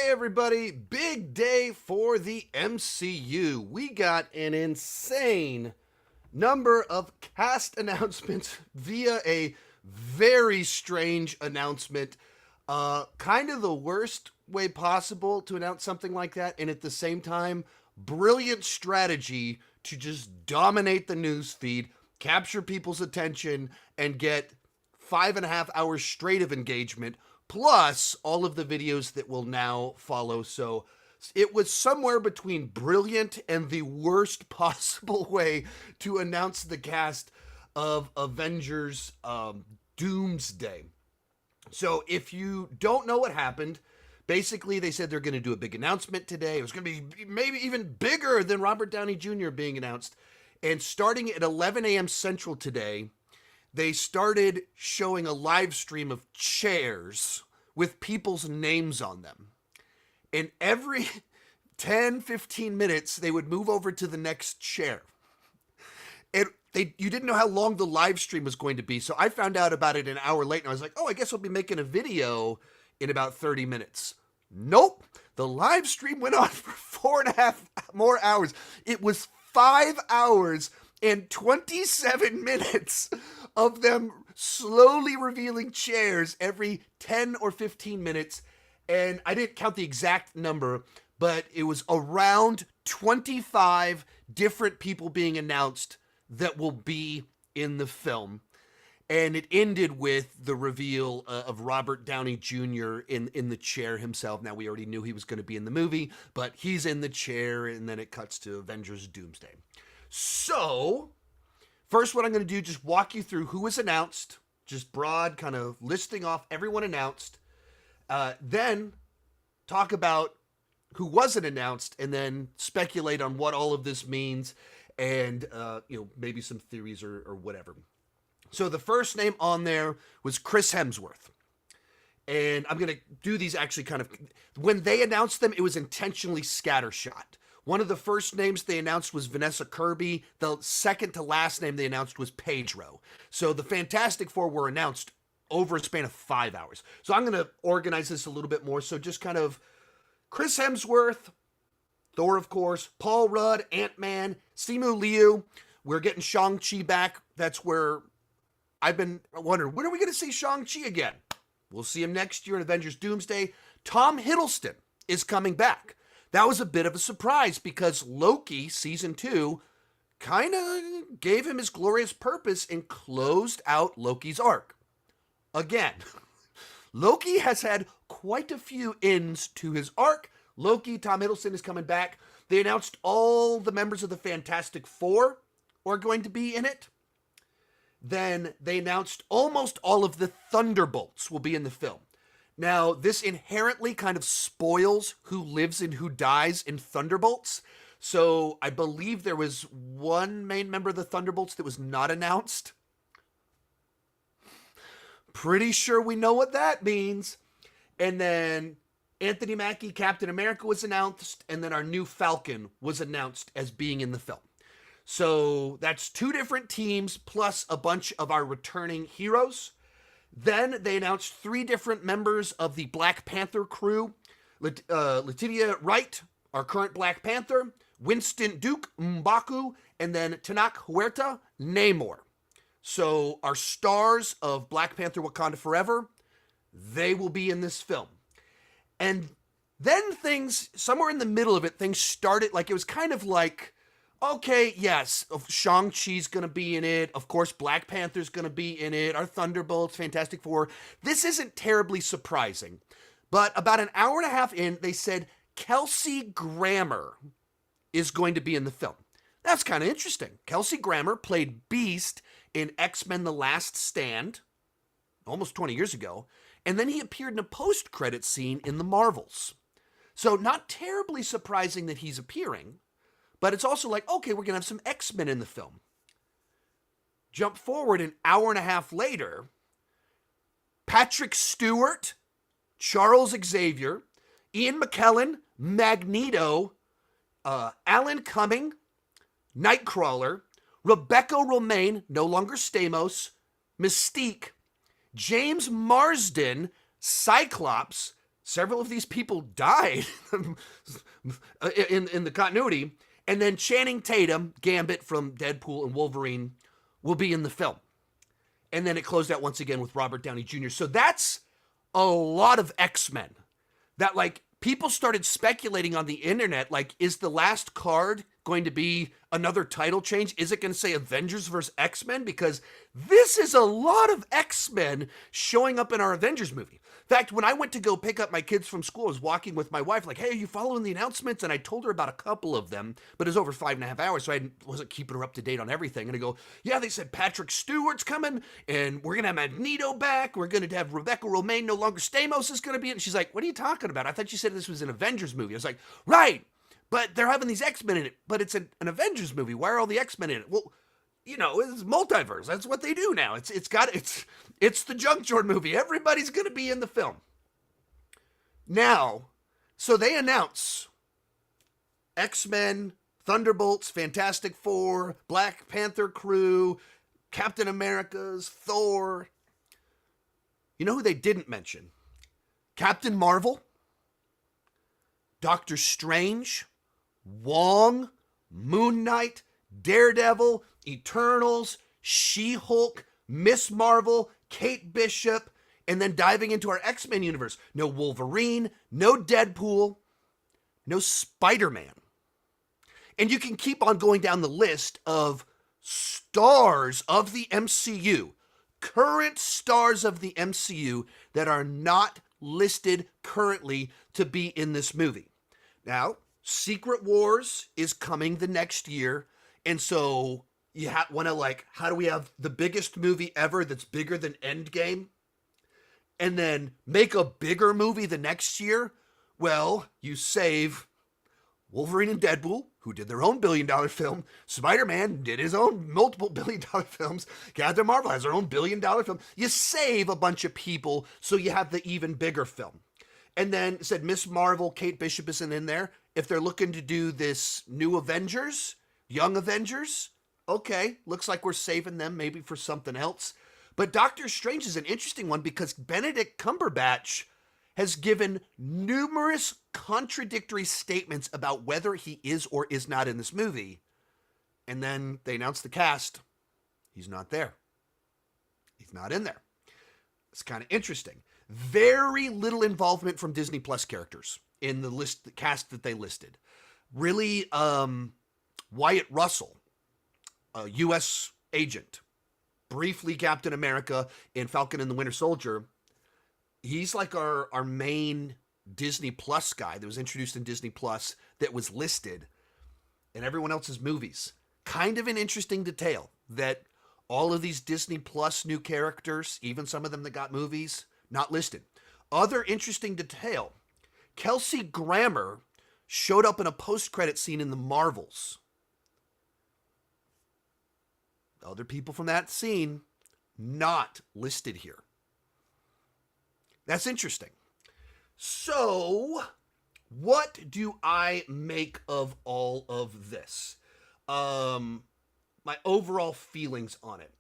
Hey everybody, big day for the MCU. We got an insane number of cast announcements via a very strange announcement. Kind of the worst way possible to announce something like that, and at the same time, brilliant strategy to just dominate the news feed, capture people's attention, and get 5.5 hours straight of engagement, plus all of the videos that will now follow. So it was somewhere between brilliant and the worst possible way to announce the cast of Avengers Doomsday. So if you don't know what happened, basically they said they're going to do a big announcement today. It was going to be maybe even bigger than Robert Downey Jr. being announced. And starting at 11 a.m. Central today, they started showing a live stream of chairs with people's names on them. And every 10, 15 minutes, they would move over to the next chair. And you didn't know how long the live stream was going to be. So I found out about it an hour late, and I was like, oh, I guess I'll be making a video in about 30 minutes. Nope. The live stream went on for 4.5 more hours. It was 5 hours and 27 minutes of them slowly revealing chairs every 10 or 15 minutes. And I didn't count the exact number, but it was around 25 different people being announced that will be in the film. And it ended with the reveal of Robert Downey Jr. in the chair himself. Now, we already knew he was going to be in the movie, but he's in the chair, and then it cuts to Avengers Doomsday. So, first what I'm going to do, just walk you through who was announced, just broad kind of listing off everyone announced. Then talk about who wasn't announced, and then speculate on what all of this means, and maybe some theories or whatever. So the first name on there was Chris Hemsworth. And I'm going to do these actually kind of, when they announced them, it was intentionally scattershot. One of the first names they announced was Vanessa Kirby. The second to last name they announced was Pedro. So the Fantastic Four were announced over a span of 5 hours. So I'm going to organize this a little bit more. So just kind of Chris Hemsworth, Thor, of course, Paul Rudd, Ant-Man, Simu Liu. We're getting Shang-Chi back. That's where I've been wondering, when are we going to see Shang-Chi again? We'll see him next year in Avengers Doomsday. Tom Hiddleston is coming back. That was a bit of a surprise because Loki, season 2, kind of gave him his glorious purpose and closed out Loki's arc. Again, Loki has had quite a few ends to his arc. Loki, Tom Hiddleston is coming back. They announced all the members of the Fantastic Four are going to be in it. Then they announced almost all of the Thunderbolts will be in the film. Now, this inherently kind of spoils who lives and who dies in Thunderbolts. So I believe there was one main member of the Thunderbolts that was not announced. Pretty sure we know what that means. And then Anthony Mackie, Captain America, was announced. And then our new Falcon was announced as being in the film. So that's 2 different teams plus a bunch of our returning heroes. Then they announced 3 different members of the Black Panther crew. Letitia Wright, our current Black Panther, Winston Duke, M'Baku, and then Tanak Huerta, Namor. So our stars of Black Panther Wakanda Forever, they will be in this film. And then things, somewhere in the middle of it, things started, like it was kind of like, okay, yes, Shang-Chi's going to be in it. Of course, Black Panther's going to be in it. Our Thunderbolts, Fantastic Four. This isn't terribly surprising. But about an hour and a half in, they said Kelsey Grammer is going to be in the film. That's kind of interesting. Kelsey Grammer played Beast in X-Men The Last Stand almost 20 years ago. And then he appeared in a post-credit scene in The Marvels. So not terribly surprising that he's appearing. But it's also like, okay, we're going to have some X-Men in the film. Jump forward an hour and a half later, Patrick Stewart, Charles Xavier, Ian McKellen, Magneto, Alan Cumming, Nightcrawler, Rebecca Romijn, no longer Stamos, Mystique, James Marsden, Cyclops, Several of these people died in the continuity. And then Channing Tatum, Gambit from Deadpool and Wolverine, will be in the film. And then it closed out once again with Robert Downey Jr. So that's a lot of X-Men. That, like, people started speculating on the internet, like, is the last card going to be another title change? Is it going to say Avengers versus X-Men? Because this is a lot of X-Men showing up in our Avengers movie. In fact, when I went to go pick up my kids from school, I was walking with my wife, like, hey, are you following the announcements? And I told her about a couple of them, but it was over 5.5 hours, so I wasn't keeping her up to date on everything. And I go, yeah, they said Patrick Stewart's coming, and we're going to have Magneto back. We're going to have Rebecca Romijn, no longer Stamos is going to be in. And she's like, what are you talking about? I thought you said this was an Avengers movie. I was like, right, but they're having these X-Men in it, but it's an Avengers movie. Why are all the X-Men in it? Well, you know, it's multiverse. That's what they do now. It's the Junkyard movie. Everybody's going to be in the film. Now, so they announce X-Men, Thunderbolts, Fantastic Four, Black Panther crew, Captain America's, Thor. You know who they didn't mention? Captain Marvel, Doctor Strange, Wong, Moon Knight, Daredevil, Eternals, She-Hulk, Miss Marvel, Kate Bishop, and then diving into our X-Men universe. No Wolverine, no Deadpool, no Spider-Man. And you can keep on going down the list of stars of the MCU, current stars of the MCU that are not listed currently to be in this movie. Now, Secret Wars is coming the next year, and so you want to, like, how do we have the biggest movie ever that's bigger than Endgame? And then make a bigger movie the next year? Well, you save Wolverine and Deadpool, who did their own billion-dollar film. Spider-Man did his own multiple billion-dollar films. Captain Marvel has her own billion-dollar film. You save a bunch of people so you have the even bigger film. And then it said Miss Marvel, Kate Bishop isn't in there. If they're looking to do this new Avengers, Young Avengers, okay, looks like we're saving them maybe for something else. But Doctor Strange is an interesting one because Benedict Cumberbatch has given numerous contradictory statements about whether he is or is not in this movie. And then they announce the cast. He's not there. He's not in there. It's kind of interesting. Very little involvement from Disney Plus characters in the list, the cast that they listed. Really, Wyatt Russell, a U.S. agent, briefly Captain America in Falcon and the Winter Soldier. He's like our main Disney Plus guy that was introduced in Disney Plus that was listed in everyone else's movies. Kind of an interesting detail that all of these Disney Plus new characters, even some of them that got movies, not listed. Other interesting detail, Kelsey Grammer showed up in a post-credit scene in The Marvels. Other people from that scene not listed here. That's interesting. So, what do I make of all of this? My overall feelings on it.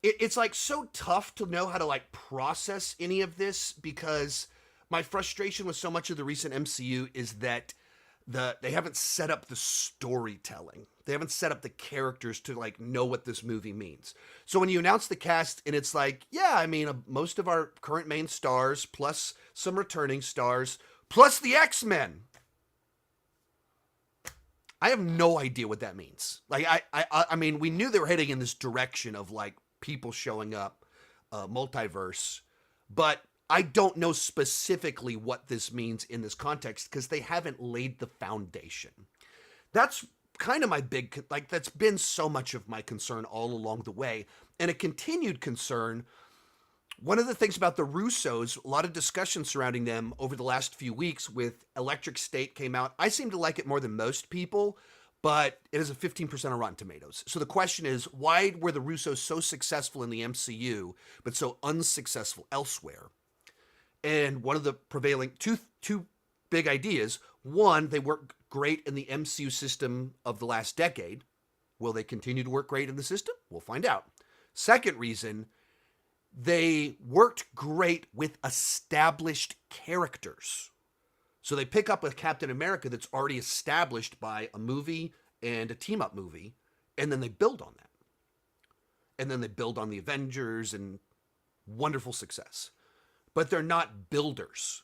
It's like so tough to know how to like process any of this because my frustration with so much of the recent MCU is that they haven't set up the storytelling. They haven't set up the characters to like know what this movie means. So when you announce the cast and it's like, yeah, I mean, most of our current main stars plus some returning stars plus the X-Men. I have no idea what that means. Like, I mean, we knew they were heading in this direction of like people showing up, multiverse, but I don't know specifically what this means in this context because they haven't laid the foundation. That's kind of my big, like, that's been so much of my concern all along the way. And a continued concern, one of the things about the Russos, a lot of discussion surrounding them over the last few weeks with Electric State came out. I seem to like it more than most people, but it is a 15% on Rotten Tomatoes. So the question is, why were the Russos so successful in the MCU, but so unsuccessful elsewhere? And one of the prevailing two big ideas, one, they work great in the MCU system of the last decade. Will they continue to work great in the system? We'll find out. Second reason, They worked great with established characters. So they pick up a Captain America that's already established by a movie and a team up movie, and then they build on that. And then they build on the Avengers and wonderful success. But they're not builders.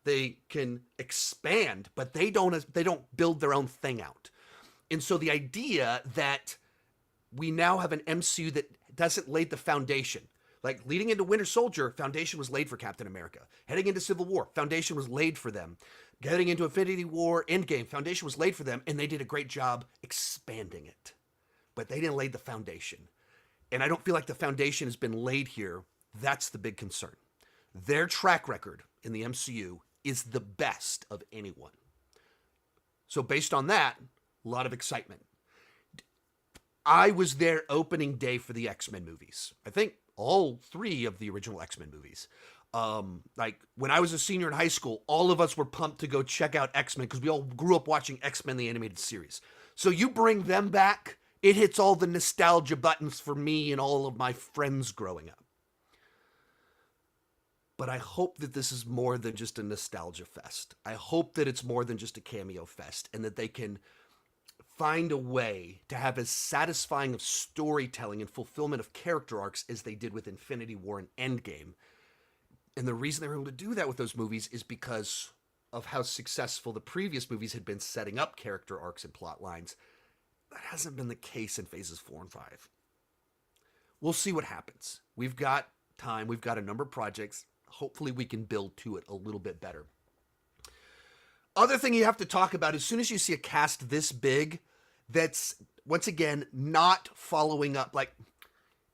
They can expand, but they don't build their own thing out. And so the idea that we now have an MCU that doesn't lay the foundation. Like leading into Winter Soldier, foundation was laid for Captain America. Heading into Civil War, foundation was laid for them. Getting into Infinity War, Endgame, foundation was laid for them, and they did a great job expanding it. But they didn't lay the foundation. And I don't feel like the foundation has been laid here. That's the big concern. Their track record in the MCU is the best of anyone. So based on that, a lot of excitement. I was there opening day for the X-Men movies. I think all 3 of the original X-Men movies. Like when I was a senior in high school, all of us were pumped to go check out X-Men because we all grew up watching X-Men the animated series. So you bring them back, it hits all the nostalgia buttons for me and all of my friends growing up. But I hope that this is more than just a nostalgia fest. I hope that it's more than just a cameo fest and that they can find a way to have as satisfying of storytelling and fulfillment of character arcs as they did with Infinity War and Endgame. And the reason they were able to do that with those movies is because of how successful the previous movies had been setting up character arcs and plot lines. That hasn't been the case in phases 4 and 5. We'll see what happens. We've got time. We've got a number of projects. Hopefully we can build to it a little bit better. Other thing you have to talk about, as soon as you see a cast this big, that's, once again, not following up. Like,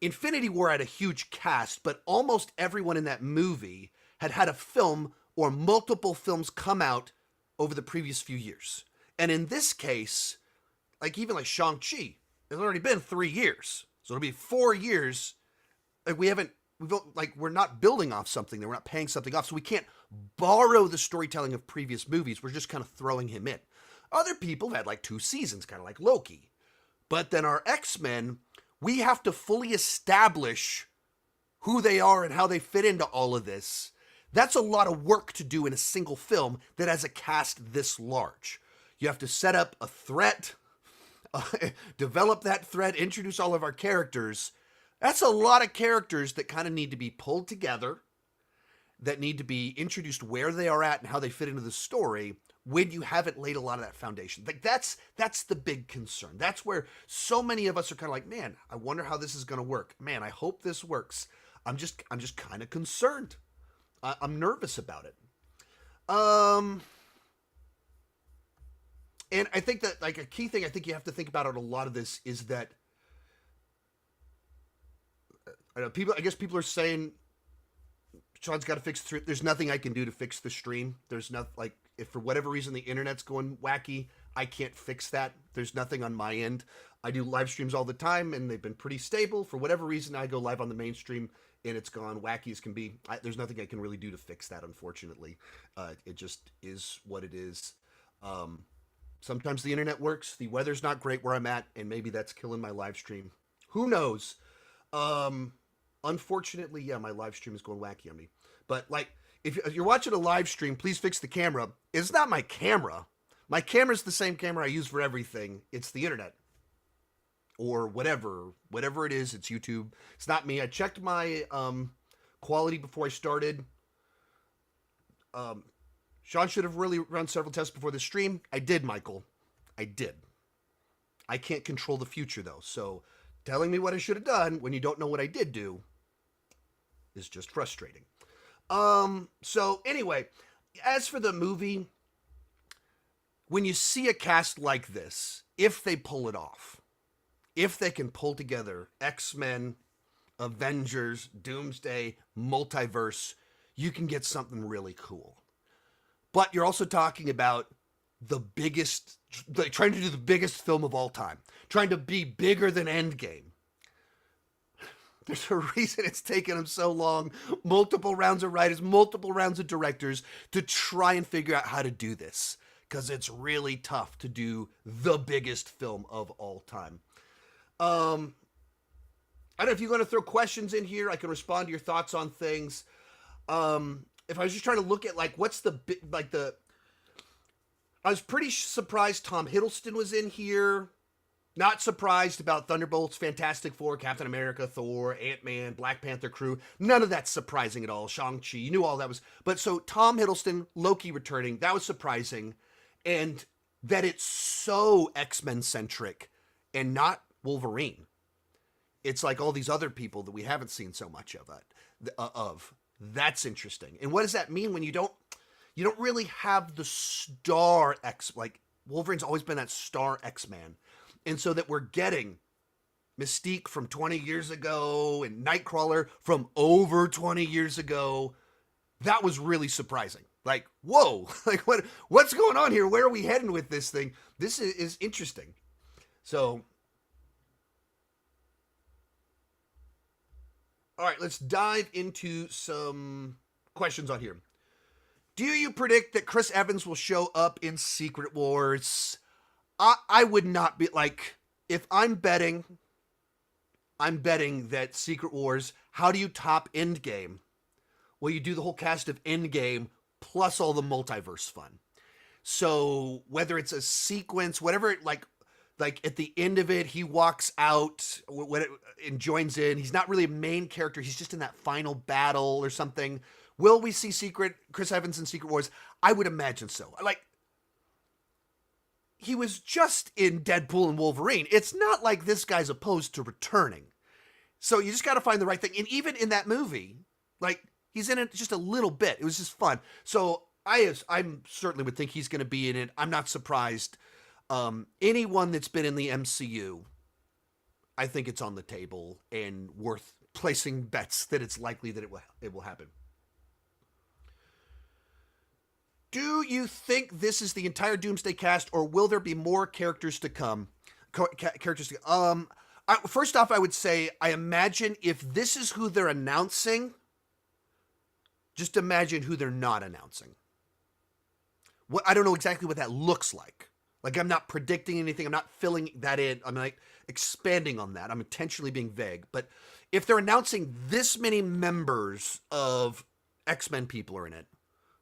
Infinity War had a huge cast, but almost everyone in that movie had had a film or multiple films come out over the previous few years. And in this case, like even like Shang-Chi, it's already been 3 years. So it'll be 4 years. Like we're not building off something that we're not paying something off. So we can't borrow the storytelling of previous movies. We're just kind of throwing him in. Other people have had like 2 seasons, kind of like Loki. But then our X-Men, we have to fully establish who they are and how they fit into all of this. That's a lot of work to do in a single film that has a cast this large. You have to set up a threat, develop that threat, introduce all of our characters. That's a lot of characters that kind of need to be pulled together, that need to be introduced where they are at and how they fit into the story when you haven't laid a lot of that foundation. Like that's the big concern. That's where so many of us are kind of like, man, I wonder how this is going to work. Man, I hope this works. I'm just kind of concerned. I'm nervous about it. And I think that like a key thing I think you have to think about on a lot of this is that I guess people are saying Sean's got to fix there's nothing I can do to fix the stream. There's not like if for whatever reason the internet's going wacky, I can't fix that. There's nothing on my end. I do live streams all the time and they've been pretty stable. For whatever reason, I go live on the mainstream and it's gone wacky as can be. There's nothing I can really do to fix that, unfortunately. It just is what it is. Sometimes the internet works. The weather's not great where I'm at, and maybe that's killing my live stream. Who knows? Unfortunately, yeah, my live stream is going wacky on me. But like, if you're watching a live stream, please fix the camera. It's not my camera. My camera's the same camera I use for everything. It's the internet. Or whatever it is, it's YouTube. It's not me. I checked my quality before I started. Sean should have really run several tests before the stream. I did, Michael. I did. I can't control the future, though. So telling me what I should have done when you don't know what I did do is just frustrating. So anyway, as for the movie, when you see a cast like this, if they pull it off, if they can pull together X-Men, Avengers, Doomsday, multiverse, you can get something really cool. But you're also talking about the biggest, like trying to do the biggest film of all time, trying to be bigger than Endgame. There's a reason it's taken them so long, multiple rounds of writers, multiple rounds of directors to try and figure out how to do this. Because it's really tough to do the biggest film of all time. I don't know if you're going to throw questions in here. I can respond to your thoughts on things. If I was just trying to look at like what's the like the, I was pretty surprised Tom Hiddleston was in here. Not surprised about Thunderbolts, Fantastic Four, Captain America, Thor, Ant-Man, Black Panther crew. None of that's surprising at all. Shang-Chi, you knew all that was. But so Tom Hiddleston, Loki returning, that was surprising. And that it's so X-Men centric and not Wolverine. It's like all these other people that we haven't seen so much of. That's interesting. And what does that mean when you don't really have the star X, like Wolverine's always been that star X-Man. And so that we're getting Mystique from 20 years ago and Nightcrawler from over 20 years ago. That was really surprising. Like, whoa, like what's going on here? Where are we heading with this thing? This is interesting. So, all right, let's dive into some questions on here. Do you predict that Chris Evans will show up in Secret Wars? I would not be like, if I'm betting that Secret Wars, how do you top Endgame? Well, you do the whole cast of Endgame plus all the multiverse fun. So whether it's a sequence, whatever, like at the end of it, he walks out and joins in. He's not really a main character. He's just in that final battle or something. Will we see Chris Evans in Secret Wars? I would imagine so. Like, he was just in Deadpool and Wolverine. It's not like this guy's opposed to returning. So you just got to find the right thing. And even in that movie, like, he's in it just a little bit. It was just fun. So I'm certainly would think he's going to be in it. I'm not surprised. Anyone that's been in the MCU, I think it's on the table and worth placing bets that it's likely that it will happen. Do you think this is the entire Doomsday cast, or will there be more characters to come? First off, I would say, I imagine if this is who they're announcing, just imagine who they're not announcing. I don't know exactly what that looks like. Like, I'm not predicting anything. I'm not filling that in. I'm like expanding on that. I'm intentionally being vague. But if they're announcing this many members of X-Men people are in it,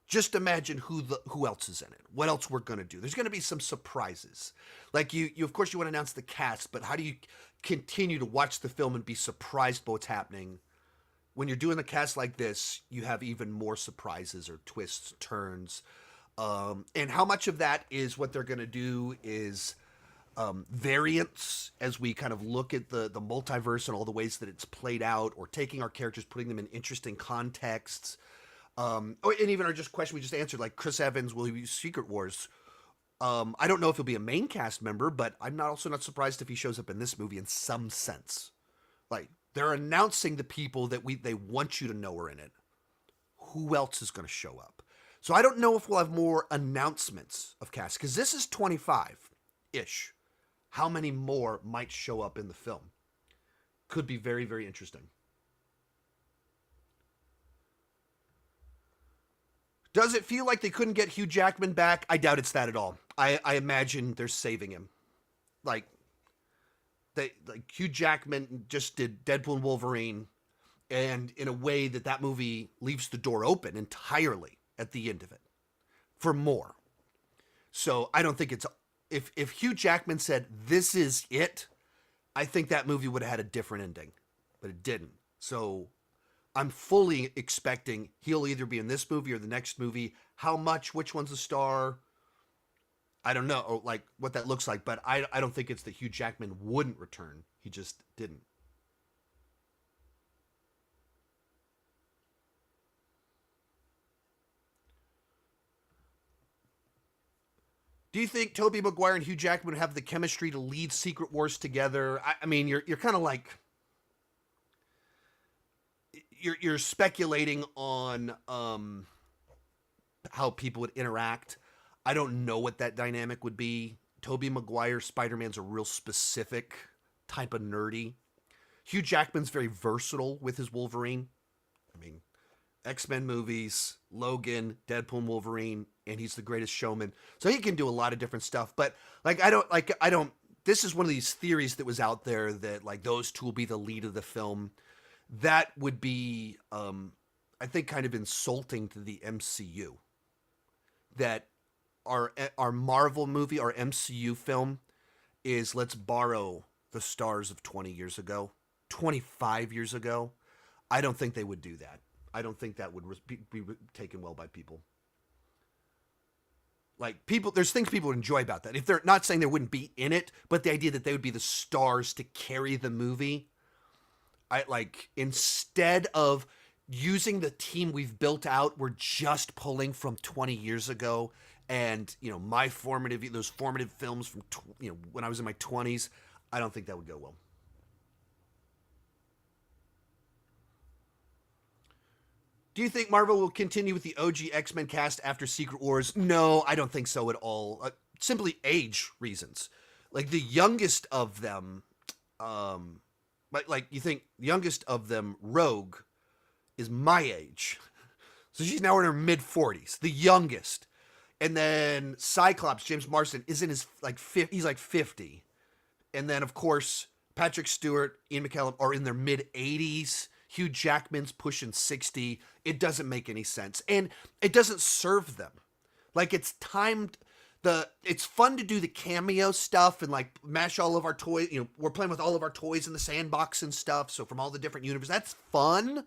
just imagine who else is in it. What else we're going to do. There's going to be some surprises. Like you of course you want to announce the cast, but how do you continue to watch the film and be surprised by what's happening? When you're doing a cast like this, you have even more surprises or twists, turns. And how much of that is what they're going to do is variants as we kind of look at the multiverse and all the ways that it's played out, or taking our characters, putting them in interesting contexts. And even our just question we just answered, like Chris Evans, will he be Secret Wars? I don't know if he'll be a main cast member, but I'm also not surprised if he shows up in this movie in some sense. Like, they're announcing the people that they want you to know are in it. Who else is going to show up? So I don't know if we'll have more announcements of cast, because this is 25-ish. How many more might show up in the film? Could be very, very interesting. Does it feel like they couldn't get Hugh Jackman back? I doubt it's that at all. I imagine they're saving him. Like Hugh Jackman just did Deadpool and Wolverine, and in a way that movie leaves the door open entirely at the end of it for more. So I don't think it's, if Hugh Jackman said this is it, I think that movie would have had a different ending, but it didn't. So I'm fully expecting he'll either be in this movie or the next movie. How much, which one's a star, I don't know, like what that looks like, but I don't think it's that Hugh Jackman wouldn't return. He just didn't. Do you think Tobey Maguire and Hugh Jackman have the chemistry to lead Secret Wars together? I mean, you're kind of like, you're speculating on how people would interact. I don't know what that dynamic would be. Tobey Maguire, Spider-Man's a real specific type of nerdy. Hugh Jackman's very versatile with his Wolverine. I mean, X-Men movies, Logan, Deadpool and Wolverine, and he's the greatest showman. So he can do a lot of different stuff. But I don't this is one of these theories that was out there that like those two will be the lead of the film. That would be, I think, kind of insulting to the MCU. That our Marvel movie, our MCU film, is let's borrow the stars of 20 years ago, 25 years ago. I don't think they would do that. I don't think that would be taken well by people. Like people, there's things people would enjoy about that. If they're not saying they wouldn't be in it, but the idea that they would be the stars to carry the movie, I like instead of using the team we've built out, we're just pulling from 20 years ago, and my those formative films from when I was in my 20s. I don't think that would go well. Do you think Marvel will continue with the OG X-Men cast after Secret Wars? No, I don't think so at all. Simply age reasons. Like the youngest of them, like you think the youngest of them, Rogue, is my age. So she's now in her mid 40s, the youngest. And then Cyclops, James Marsden, is in his he's like 50. And then of course Patrick Stewart, Ian McKellen are in their mid 80s. Hugh Jackman's pushing 60. It doesn't make any sense. And it doesn't serve them. Like it's timed. It's fun to do the cameo stuff and like mash all of our toys. We're playing with all of our toys in the sandbox and stuff. So from all the different universes, that's fun.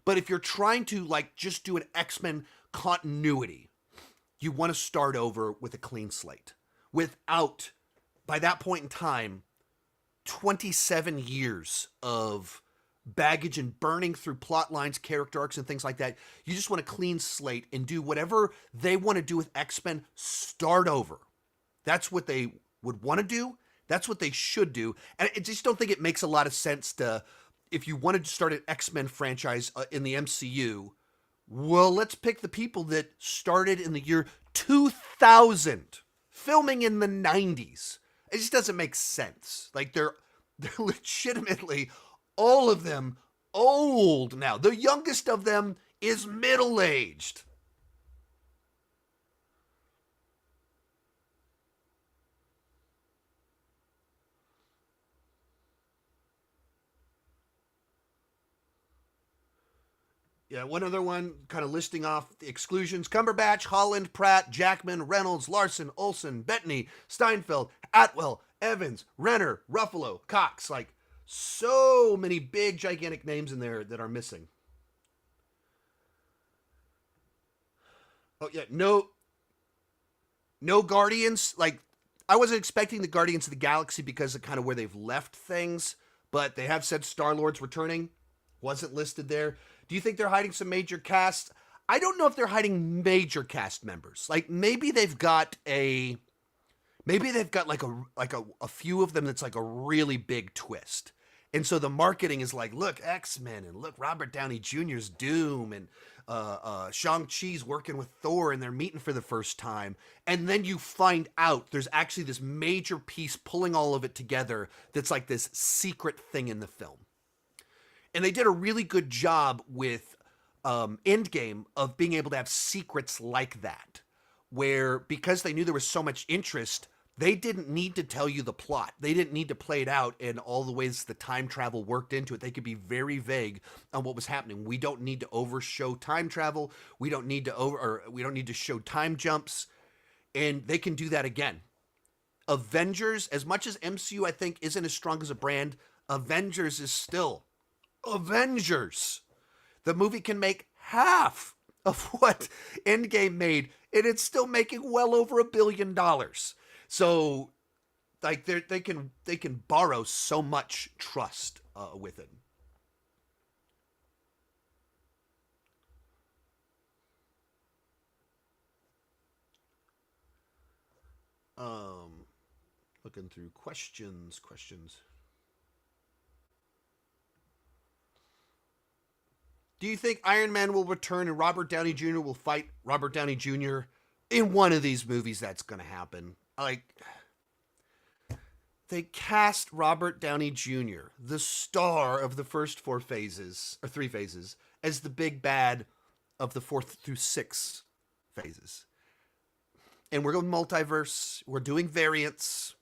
But if you're trying to like just do an X-Men continuity, you want to start over with a clean slate without, by that point in time, 27 years of baggage and burning through plot lines, character arcs, and things like that. You just want a clean slate and do whatever they want to do with X-Men. Start over. That's what they would want to do. That's what they should do. And I just don't think it makes a lot of sense to, if you wanted to start an X-Men franchise in the MCU, well, let's pick the people that started in the year 2000, filming in the 90s. It just doesn't make sense. Like they're legitimately all of them old now. The youngest of them is middle-aged. Yeah, one other one, kind of listing off the exclusions: Cumberbatch, Holland, Pratt, Jackman, Reynolds, Larson, Olsen, Bettany, Steinfeld, Atwell, Evans, Renner, Ruffalo, Cox. Like, so many big, gigantic names in there that are missing. Oh yeah, no Guardians. Like, I wasn't expecting the Guardians of the Galaxy because of kind of where they've left things, but they have said Star-Lord's returning. Wasn't listed there. Do you think they're hiding some major cast? I don't know if they're hiding major cast members. Like maybe they've got like a few of them that's like a really big twist. And so the marketing is like, look, X-Men, and look, Robert Downey Jr.'s Doom, and Shang-Chi's working with Thor, and they're meeting for the first time. And then you find out there's actually this major piece pulling all of it together that's like this secret thing in the film. And they did a really good job with Endgame of being able to have secrets like that, where because they knew there was so much interest, they didn't need to tell you the plot. They didn't need to play it out in all the ways the time travel worked into it. They could be very vague on what was happening. We don't need to overshow time travel. We don't need to show time jumps, and they can do that again. Avengers, as much as MCU I think isn't as strong as a brand, Avengers is still Avengers. The movie can make half of what Endgame made, and it's still making well over $1 billion. So, like they can borrow so much trust with it. Looking through questions. Do you think Iron Man will return and Robert Downey Jr. will fight Robert Downey Jr. in one of these movies? That's going to happen. Like, they cast Robert Downey Jr., the star of the first three phases, as the big bad of the fourth through sixth phases. And we're going multiverse. We're doing variants.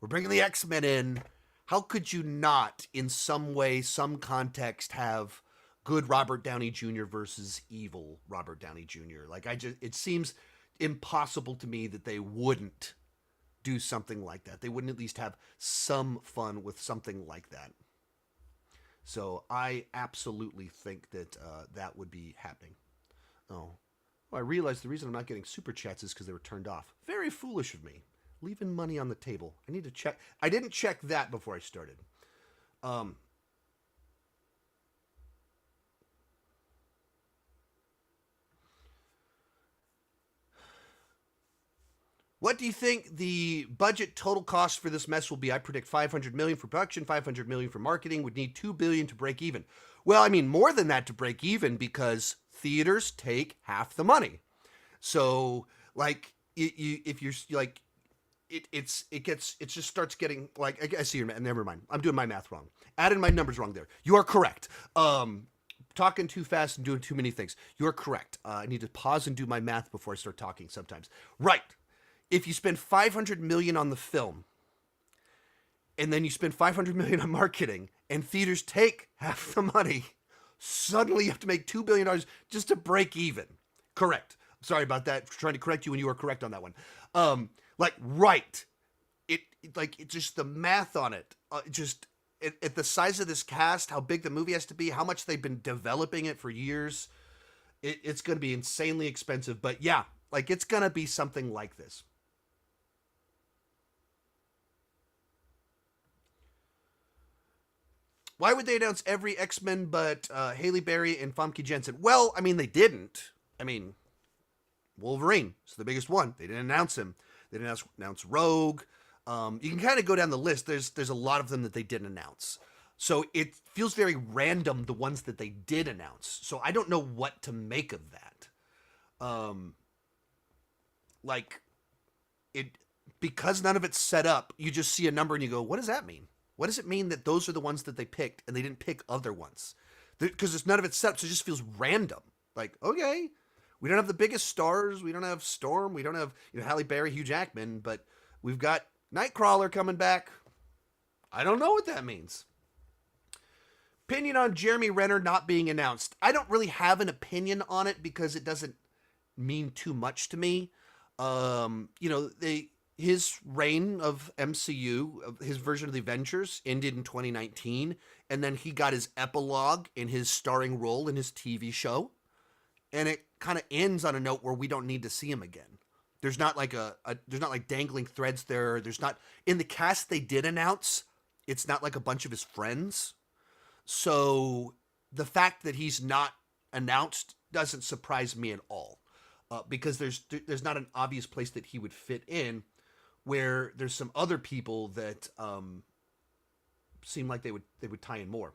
We're bringing the X-Men in. How could you not, in some way, some context, have good Robert Downey Jr. versus evil Robert Downey Jr.? Like, it seems impossible to me that they wouldn't do something like that. They wouldn't at least have some fun with something like that. So I absolutely think that that would be happening. Oh, well, I realized the reason I'm not getting super chats is because they were turned off. Very foolish of me. Leaving money on the table. I need to check. I didn't check that before I started. Um, What do you think the budget total cost for this mess will be? I predict 500 million for production, 500 million for marketing. Would need 2 billion to break even. Well, I mean more than that to break even because theaters take half the money. So, like, if you're like, it just starts getting like I see your math. Never mind. I'm doing my math wrong. Added my numbers wrong there. You are correct. Talking too fast and doing too many things. You're correct. I need to pause and do my math before I start talking sometimes. Right. If you spend 500 million on the film and then you spend 500 million on marketing and theaters take half the money, suddenly you have to make $2 billion just to break even. Correct. Sorry about that. Trying to correct you when you were correct on that one. Right. It just the math on it. At the size of this cast, how big the movie has to be, how much they've been developing it for years. It's going to be insanely expensive. But yeah, like it's going to be something like this. Why would they announce every X-Men but Haley Berry and Famke Jensen? Well, I mean, they didn't. I mean, Wolverine is the biggest one. They didn't announce him. They didn't announce Rogue. You can kind of go down the list. There's a lot of them that they didn't announce. So it feels very random, the ones that they did announce. So I don't know what to make of that. Like, it because none of it's set up, you just see a number and you go, what does that mean? What does it mean that those are the ones that they picked and they didn't pick other ones? Because there's none of it set up, so it just feels random. Like, okay, we don't have the biggest stars. We don't have Storm. We don't have Halle Berry, Hugh Jackman, but we've got Nightcrawler coming back. I don't know what that means. Opinion on Jeremy Renner not being announced. I don't really have an opinion on it because it doesn't mean too much to me. His reign of MCU, his version of the Avengers, ended in 2019, and then he got his epilogue in his starring role in his TV show, and it kind of ends on a note where we don't need to see him again. There's not like there's not like dangling threads there. There's not in the cast they did announce. It's not like a bunch of his friends. So the fact that he's not announced doesn't surprise me at all, because there's not an obvious place that he would fit in. Where there's some other people that seem like they would tie in more.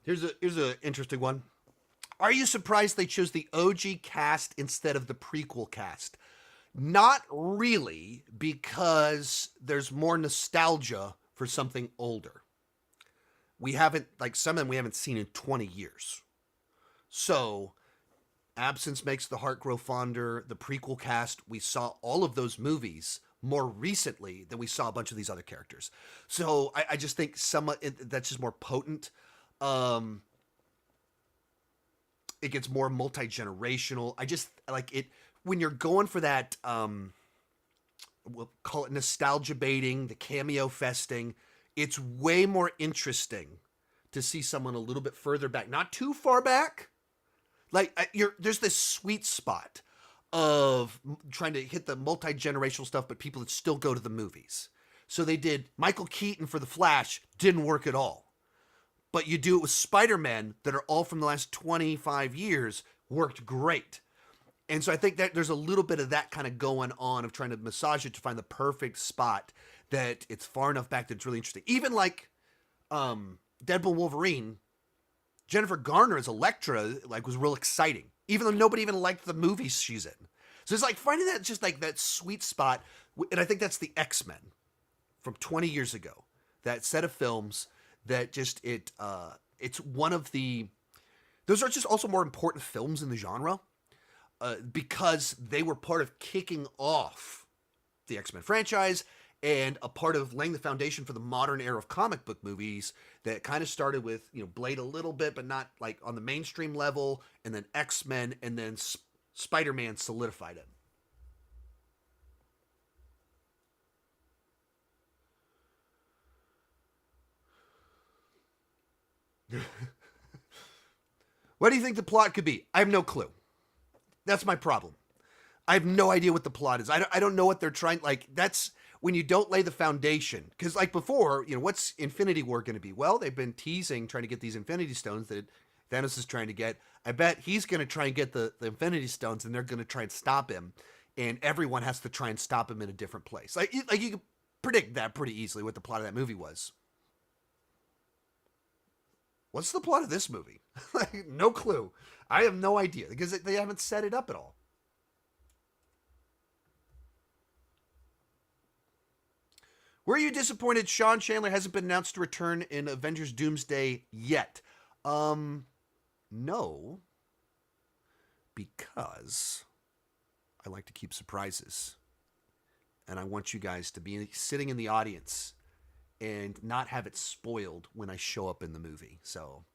Here's a interesting one. Are you surprised they chose the OG cast instead of the prequel cast? Not really, because there's more nostalgia for something older. We haven't, like some of them we haven't seen in 20 years. So, absence makes the heart grow fonder. The prequel cast, we saw all of those movies more recently than we saw a bunch of these other characters. So, I just think that's just more potent. It gets more multi-generational. I just like it when you're going for that, we'll call it nostalgia baiting, the cameo festing. It's way more interesting to see someone a little bit further back, not too far back. Like there's this sweet spot of trying to hit the multi-generational stuff, but people that still go to the movies. So they did Michael Keaton for The Flash, didn't work at all. But you do it with Spider-Man that are all from the last 25 years, worked great. And so I think that there's a little bit of that kind of going on of trying to massage it to find the perfect spot that it's far enough back that it's really interesting. Even like Deadpool Wolverine, Jennifer Garner as Elektra like was real exciting, even though nobody even liked the movies she's in. So it's like finding that just like that sweet spot, and I think that's the X-Men from 20 years ago. That set of films that just it's one of the those are just also more important films in the genre because they were part of kicking off the X-Men franchise and a part of laying the foundation for the modern era of comic book movies that kind of started with, Blade a little bit, but not like on the mainstream level, and then X-Men, and then Spider-Man solidified it. What do you think the plot could be? I have no clue. That's my problem. I have no idea what the plot is. I don't know what they're trying. Like, that's when you don't lay the foundation. Because, like before, what's Infinity War going to be? Well, they've been teasing, trying to get these Infinity Stones that Thanos is trying to get. I bet he's going to try and get the Infinity Stones, and they're going to try and stop him. And everyone has to try and stop him in a different place. Like you could predict that pretty easily what the plot of that movie was. What's the plot of this movie? Like, no clue. I have no idea because they haven't set it up at all. Were you disappointed Sean Chandler hasn't been announced to return in Avengers Doomsday yet? No, because I like to keep surprises. And I want you guys to be sitting in the audience and not have it spoiled when I show up in the movie. So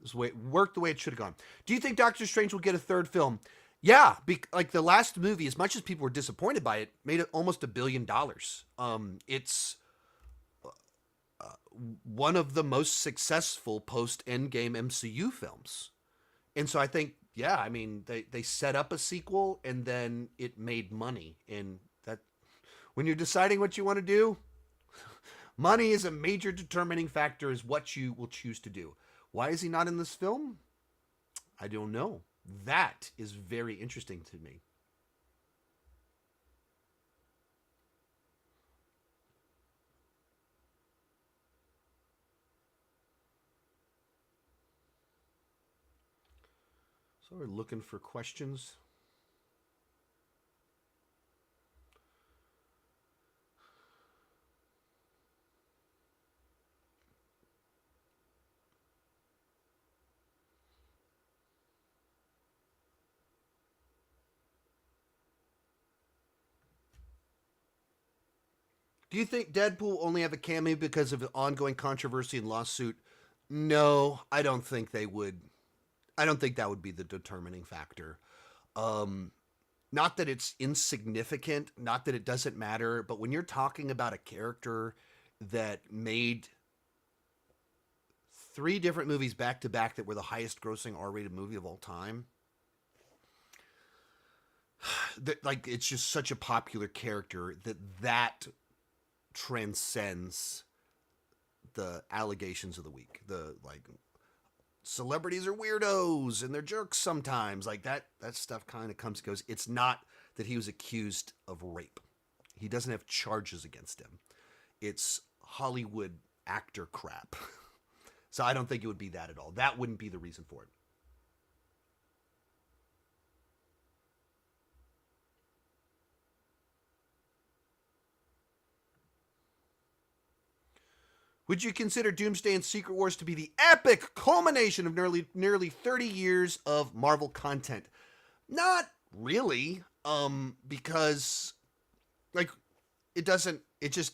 this way, it worked the way it should have gone. Do you think Doctor Strange will get a third film? Yeah, like the last movie, as much as people were disappointed by it, made it almost $1 billion. It's one of the most successful post-Endgame MCU films. And so I think, yeah, I mean, they set up a sequel and then it made money. And that, when you're deciding what you want to do, money is a major determining factor is what you will choose to do. Why is he not in this film? I don't know. That is very interesting to me. So we're looking for questions. Do you think Deadpool will only have a cameo because of the ongoing controversy and lawsuit? No, I don't think they would. I don't think that would be the determining factor. Um, Not that it's insignificant, not that it doesn't matter, but when you're talking about a character that made three different movies back to back that were the highest grossing R-rated movie of all time, that like it's just such a popular character that transcends the allegations of the week. The like celebrities are weirdos and they're jerks sometimes. Like that stuff kind of comes and goes. It's not that he was accused of rape. He doesn't have charges against him. It's Hollywood actor crap. So I don't think it would be that at all. That wouldn't be the reason for it. Would you consider Doomsday and Secret Wars to be the epic culmination of nearly 30 years of Marvel content? Not really, because like it just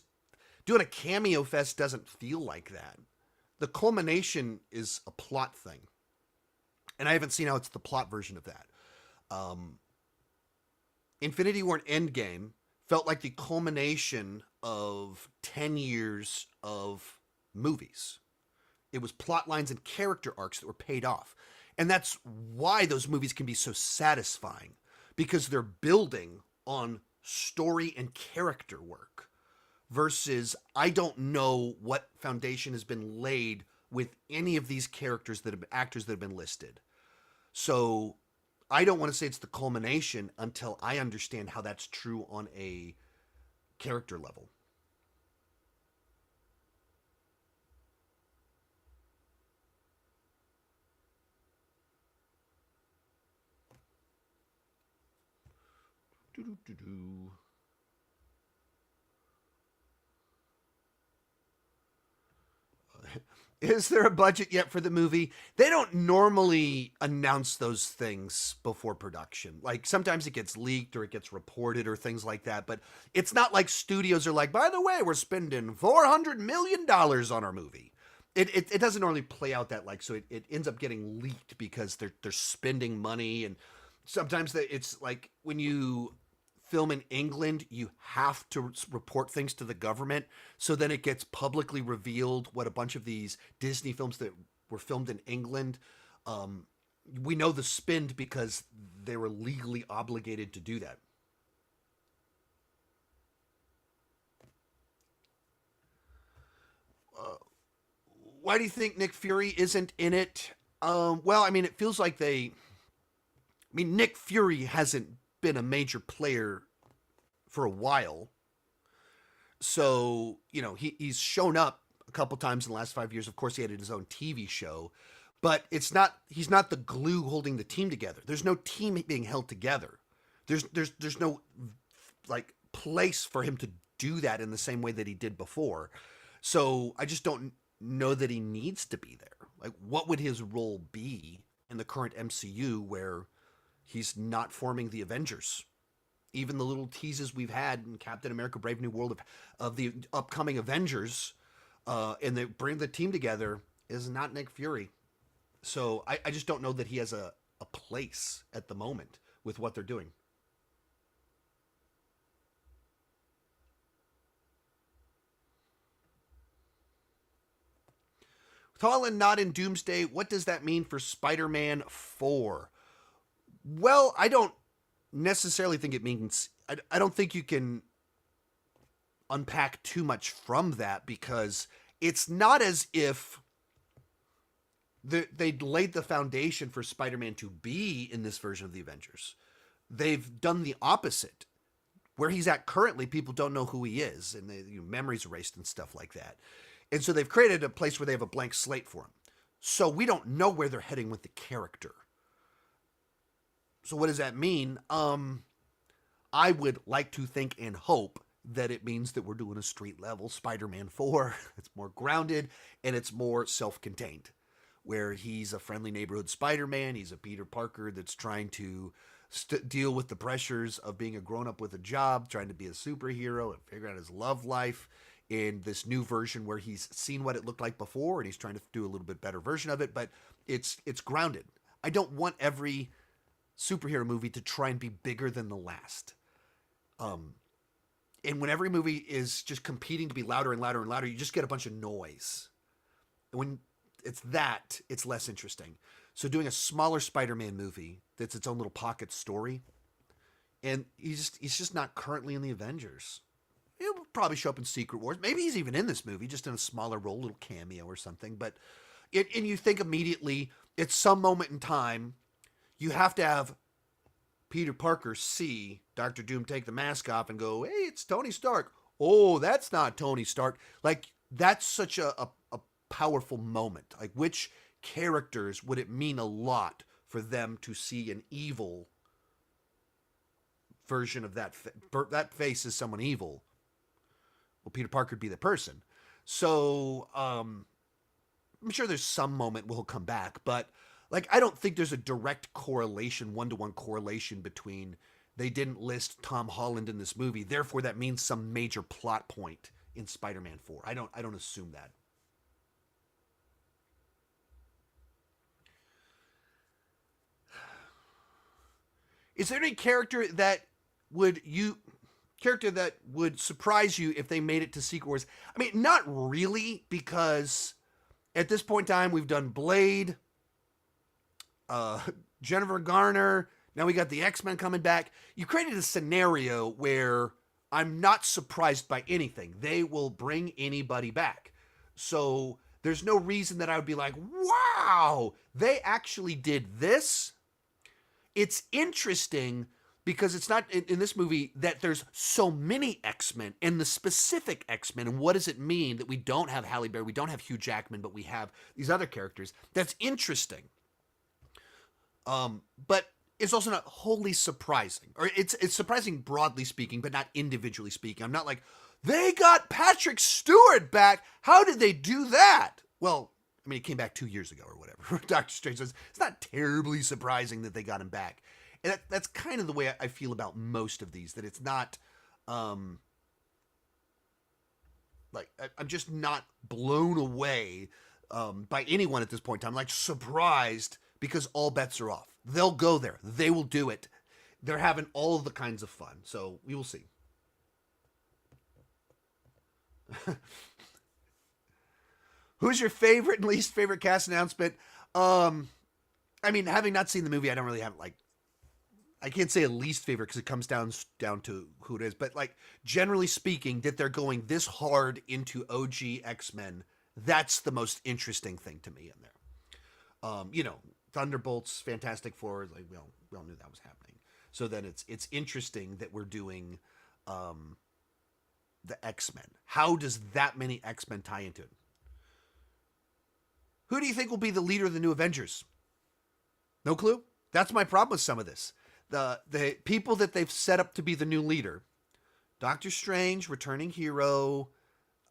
doing a cameo fest doesn't feel like that. The culmination is a plot thing, and I haven't seen how it's the plot version of that. Um, Infinity War and Endgame felt like the culmination of 10 years of movies. It was plot lines and character arcs that were paid off. And that's why those movies can be so satisfying, because they're building on story and character work versus I don't know what foundation has been laid with any of these characters that have actors that have been listed. So I don't want to say it's the culmination until I understand how that's true on a character level. Is there a budget yet for the movie? They don't normally announce those things before production. Like sometimes it gets leaked or it gets reported or things like that, but it's not like studios are like, by the way, we're spending $400 million on our movie. It doesn't normally play out that like, so it ends up getting leaked because they're spending money. And sometimes it's like when you film in England, you have to report things to the government. So then it gets publicly revealed what a bunch of these Disney films that were filmed in England, we know the spend because they were legally obligated to do that. Uh, why do you think Nick Fury isn't in it? Well, I mean, it feels like they. I mean, Nick Fury hasn't been a major player for a while. So, he's shown up a couple times in the last 5 years. Of course, he had his own TV show, but he's not the glue holding the team together. There's no team being held together. There's no like place for him to do that in the same way that he did before. So I just don't know that he needs to be there. Like, what would his role be in the current MCU where he's not forming the Avengers? Even the little teases we've had in Captain America: Brave New World of the upcoming Avengers, and they bring the team together, is not Nick Fury. So I just don't know that he has a place at the moment with what they're doing. With Holland not in Doomsday, what does that mean for Spider-Man 4? Well, I don't necessarily think it means. I don't think you can unpack too much from that because it's not as if they laid the foundation for Spider-Man to be in this version of the Avengers. They've done the opposite. Where he's at currently, people don't know who he is, and memories erased and stuff like that. And so they've created a place where they have a blank slate for him. So we don't know where they're heading with the character. So what does that mean? I would like to think and hope that it means that we're doing a street level Spider-Man 4. It's more grounded and it's more self-contained, where he's a friendly neighborhood Spider-Man. He's a Peter Parker that's trying to deal with the pressures of being a grown-up with a job, trying to be a superhero and figure out his love life in this new version where he's seen what it looked like before and he's trying to do a little bit better version of it, but it's grounded. I don't want every superhero movie to try and be bigger than the last. And when every movie is just competing to be louder and louder and louder, you just get a bunch of noise. And when it's less interesting. So doing a smaller Spider-Man movie that's its own little pocket story, and he's just not currently in the Avengers. He'll probably show up in Secret Wars. Maybe he's even in this movie, just in a smaller role, little cameo or something. But and you think immediately, at some moment in time, you have to have Peter Parker see Doctor Doom take the mask off and go, "Hey, it's Tony Stark." Oh, that's not Tony Stark. Like, that's such a powerful moment. Like, which characters would it mean a lot for them to see an evil version of that face as someone evil? Well, Peter Parker would be the person. So I'm sure there's some moment where he'll come back, but like, I don't think there's a direct correlation, one-to-one correlation between they didn't list Tom Holland in this movie, therefore that means some major plot point in Spider-Man 4. I don't assume that. Is there any would you character that would surprise you if they made it to Secret Wars? I mean, not really, because at this point in time, we've done Blade, Jennifer Garner. Now we got the X-Men coming back. You created a scenario where I'm not surprised by anything. They will bring anybody back. So there's no reason that I would be like, wow, they actually did this. It's interesting because it's not in this movie that there's so many X-Men and the specific X-Men. And what does it mean that we don't have Halle Berry, we don't have Hugh Jackman, but we have these other characters? That's interesting. But it's also not wholly surprising, or it's surprising broadly speaking, but not individually speaking. I'm not like, they got Patrick Stewart back. How did they do that? Well, I mean, it came back 2 years ago or whatever. Doctor Strange says it's not terribly surprising that they got him back, and that's kind of the way I feel about most of these. That it's not, like I'm just not blown away by anyone at this point in time. I'm like surprised because all bets are off. They'll go there. They will do it. They're having all the kinds of fun. So we will see. Who's your favorite and least favorite cast announcement? I mean, having not seen the movie, I don't really have like. I can't say a least favorite because it comes down to who it is. But like generally speaking, that they're going this hard into OG X-Men, that's the most interesting thing to me in there. You know, Thunderbolts, Fantastic Four, like we all knew that was happening. So then it's interesting that we're doing the X-Men. How does that many X-Men tie into it? Who do you think will be the leader of the new Avengers? No clue. That's my problem with some of this. The people that they've set up to be the new leader, Doctor Strange, returning hero,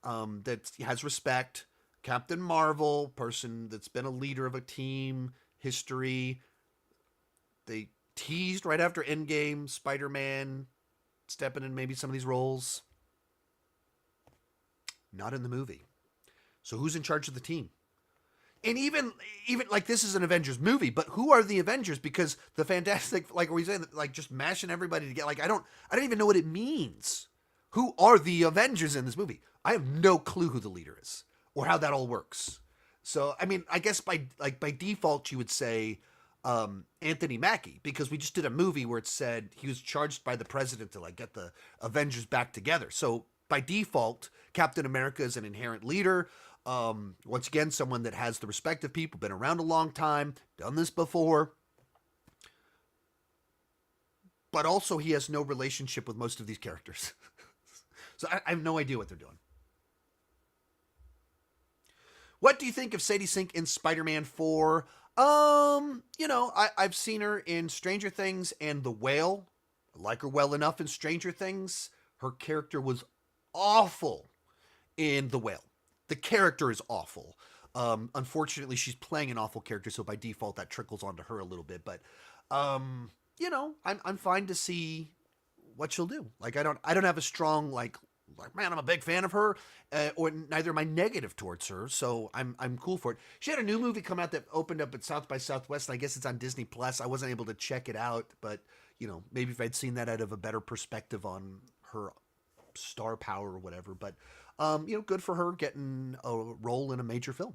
that has respect. Captain Marvel, person that's been a leader of a team, history. They teased right after Endgame, Spider-Man stepping in maybe some of these roles. Not in the movie. So who's in charge of the team? And even like this is an Avengers movie, but who are the Avengers? Because the Fantastic, like we saying, like just mashing everybody together. Like I don't even know what it means. Who are the Avengers in this movie? I have no clue who the leader is or how that all works. So I mean, I guess by default you would say Anthony Mackie, because we just did a movie where it said he was charged by the president to like get the Avengers back together. So by default, Captain America is an inherent leader. Once again, someone that has the respect of people, been around a long time, done this before. But also he has no relationship with most of these characters. So I have no idea what they're doing. What do you think of Sadie Sink in Spider-Man 4? You know, I've seen her in Stranger Things and The Whale. I like her well enough in Stranger Things. Her character was awful in The Whale. The character is awful. Unfortunately, she's playing an awful character, so by default that trickles onto her a little bit. But you know, I'm fine to see what she'll do. Like I don't have a strong like man, I'm a big fan of her, or neither am I negative towards her. So I'm cool for it. She had a new movie come out that opened up at South by Southwest. And I guess it's on Disney Plus. I wasn't able to check it out, but you know, maybe if I'd seen that out of a better perspective on her star power or whatever. But you know, good for her getting a role in a major film.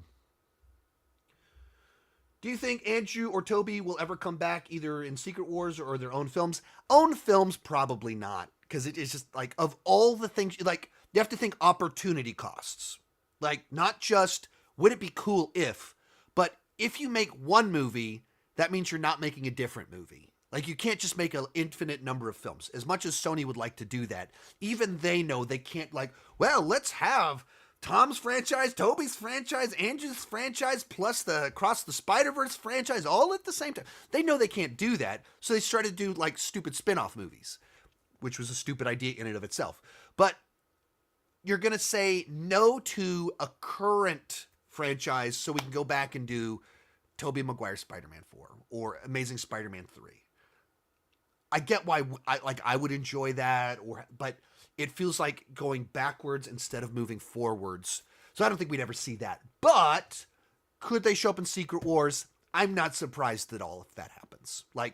Do you think Andrew or Toby will ever come back either in Secret Wars or their own films? Own films, probably not. Because it is just like, of all the things, like, you have to think opportunity costs. Like, not just, would it be cool if, but if you make one movie, that means you're not making a different movie. Like, you can't just make an infinite number of films. As much as Sony would like to do that, even they know they can't, like, well, let's have Tom's franchise, Toby's franchise, Andrew's franchise, plus the Across the Spider-Verse franchise, all at the same time. They know they can't do that, so they started to do, like, stupid spin-off movies, which was a stupid idea in and of itself. But you're going to say no to a current franchise so we can go back and do Tobey Maguire Spider-Man 4 or Amazing Spider-Man 3. I get why I would enjoy that, but it feels like going backwards instead of moving forwards. So I don't think we'd ever see that. But could they show up in Secret Wars? I'm not surprised at all if that happens. Like,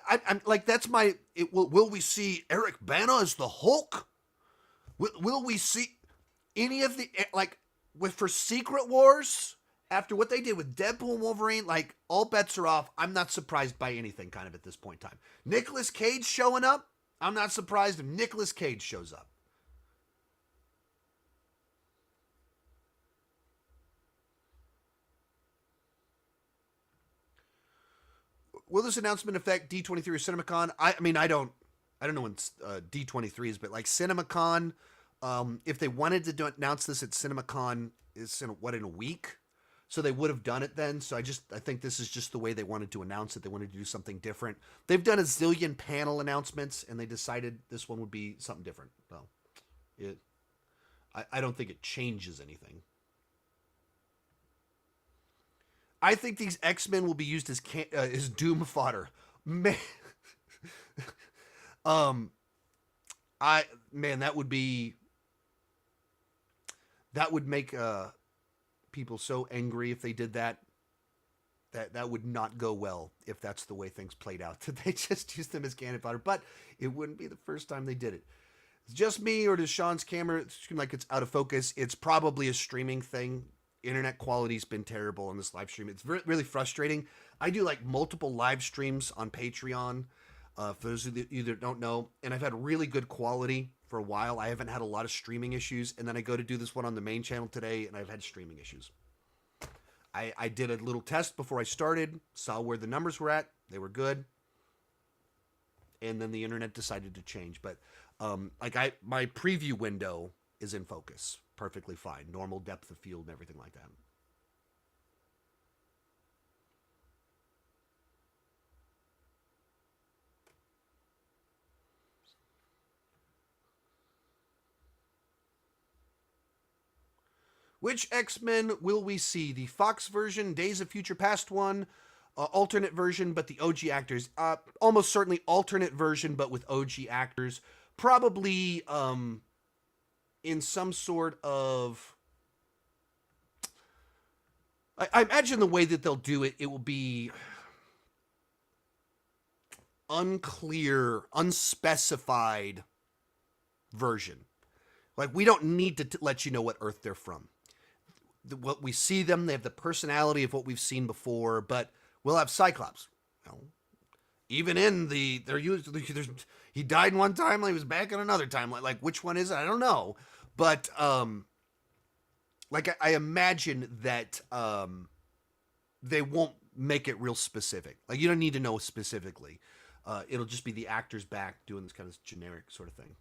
I'm like, that's my. Will we see Eric Bana as the Hulk? Will we see any of the for Secret Wars? After what they did with Deadpool and Wolverine, like, all bets are off. I'm not surprised by anything kind of at this point in time. Nicolas Cage showing up? I'm not surprised if Nicolas Cage shows up. Will this announcement affect D23 or CinemaCon? I mean, I don't know when D23 is, but like CinemaCon, if they wanted to announce this at CinemaCon, is in a week? So they would have done it then. So I think this is just the way they wanted to announce it. They wanted to do something different. They've done a zillion panel announcements, and they decided this one would be something different. Well, I don't think it changes anything. I think these X-Men will be used as Doom fodder. Man, um, that would make people so angry if they did that. That would not go well if that's the way things played out. That they just used them as cannon fodder, but it wouldn't be the first time they did it. It's just me, or does Sean's camera seem like it's out of focus? It's probably a streaming thing. Internet quality's been terrible on this live stream. It's really frustrating. I do like multiple live streams on Patreon, for those of you that don't know, and I've had really good quality for a while. I haven't had a lot of streaming issues, and then I go to do this one on the main channel today, and I've had streaming issues. I did a little test before I started, saw where the numbers were at. They were good. And then the internet decided to change. But my preview window is in focus. Perfectly fine. Normal depth of field and everything like that. Which X-Men will we see? The Fox version, Days of Future Past one, alternate version, but the OG actors. Almost certainly alternate version, but with OG actors. Probably in some sort of... I imagine the way that they'll do it, it will be unclear, unspecified version. Like, we don't need to let you know what Earth they're from. What we see them, they have the personality of what we've seen before, but we'll have Cyclops. Even in he died in one timeline, he was back in another timeline. Like, which one is it? I don't know. But, I imagine that they won't make it real specific. Like, you don't need to know specifically. It'll just be the actors back doing this kind of generic sort of thing.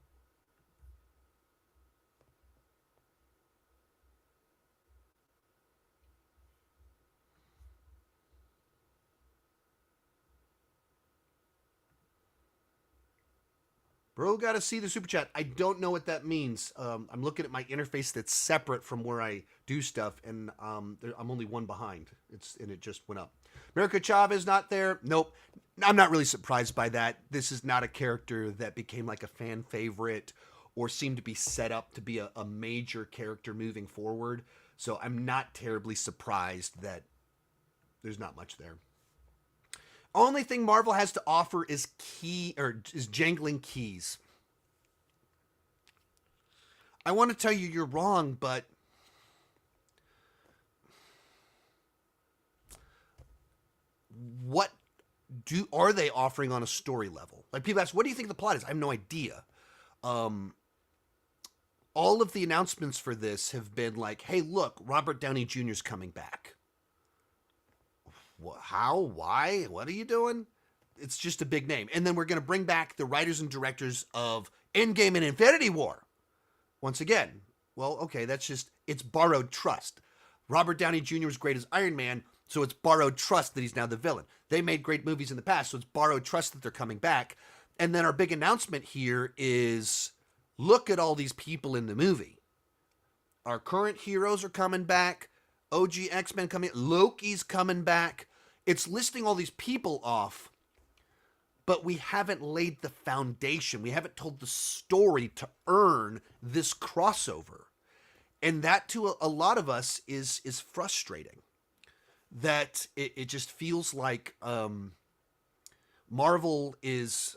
Bro, gotta see the super chat. I don't know what that means. I'm looking at my interface that's separate from where I do stuff, and I'm only one behind. It just went up. America Chavez not there. Nope. I'm not really surprised by that. This is not a character that became like a fan favorite or seemed to be set up to be a major character moving forward. So I'm not terribly surprised that there's not much there. Only thing Marvel has to offer is jangling keys. I want to tell you you're wrong, but what are they offering on a story level? Like, people ask, what do you think the plot is? I have no idea. All of the announcements for this have been like, hey, look, Robert Downey Jr. is coming back. How? Why? What are you doing? It's just a big name. And then we're going to bring back the writers and directors of Endgame and Infinity War. Once again, well, okay, it's borrowed trust. Robert Downey Jr. was great as Iron Man, so it's borrowed trust that he's now the villain. They made great movies in the past, so it's borrowed trust that they're coming back. And then our big announcement here is, look at all these people in the movie. Our current heroes are coming back. OG X-Men coming. Loki's coming back. It's listing all these people off, but we haven't laid the foundation. We haven't told the story to earn this crossover. And that, to a lot of us, is frustrating. That it just feels like Marvel is,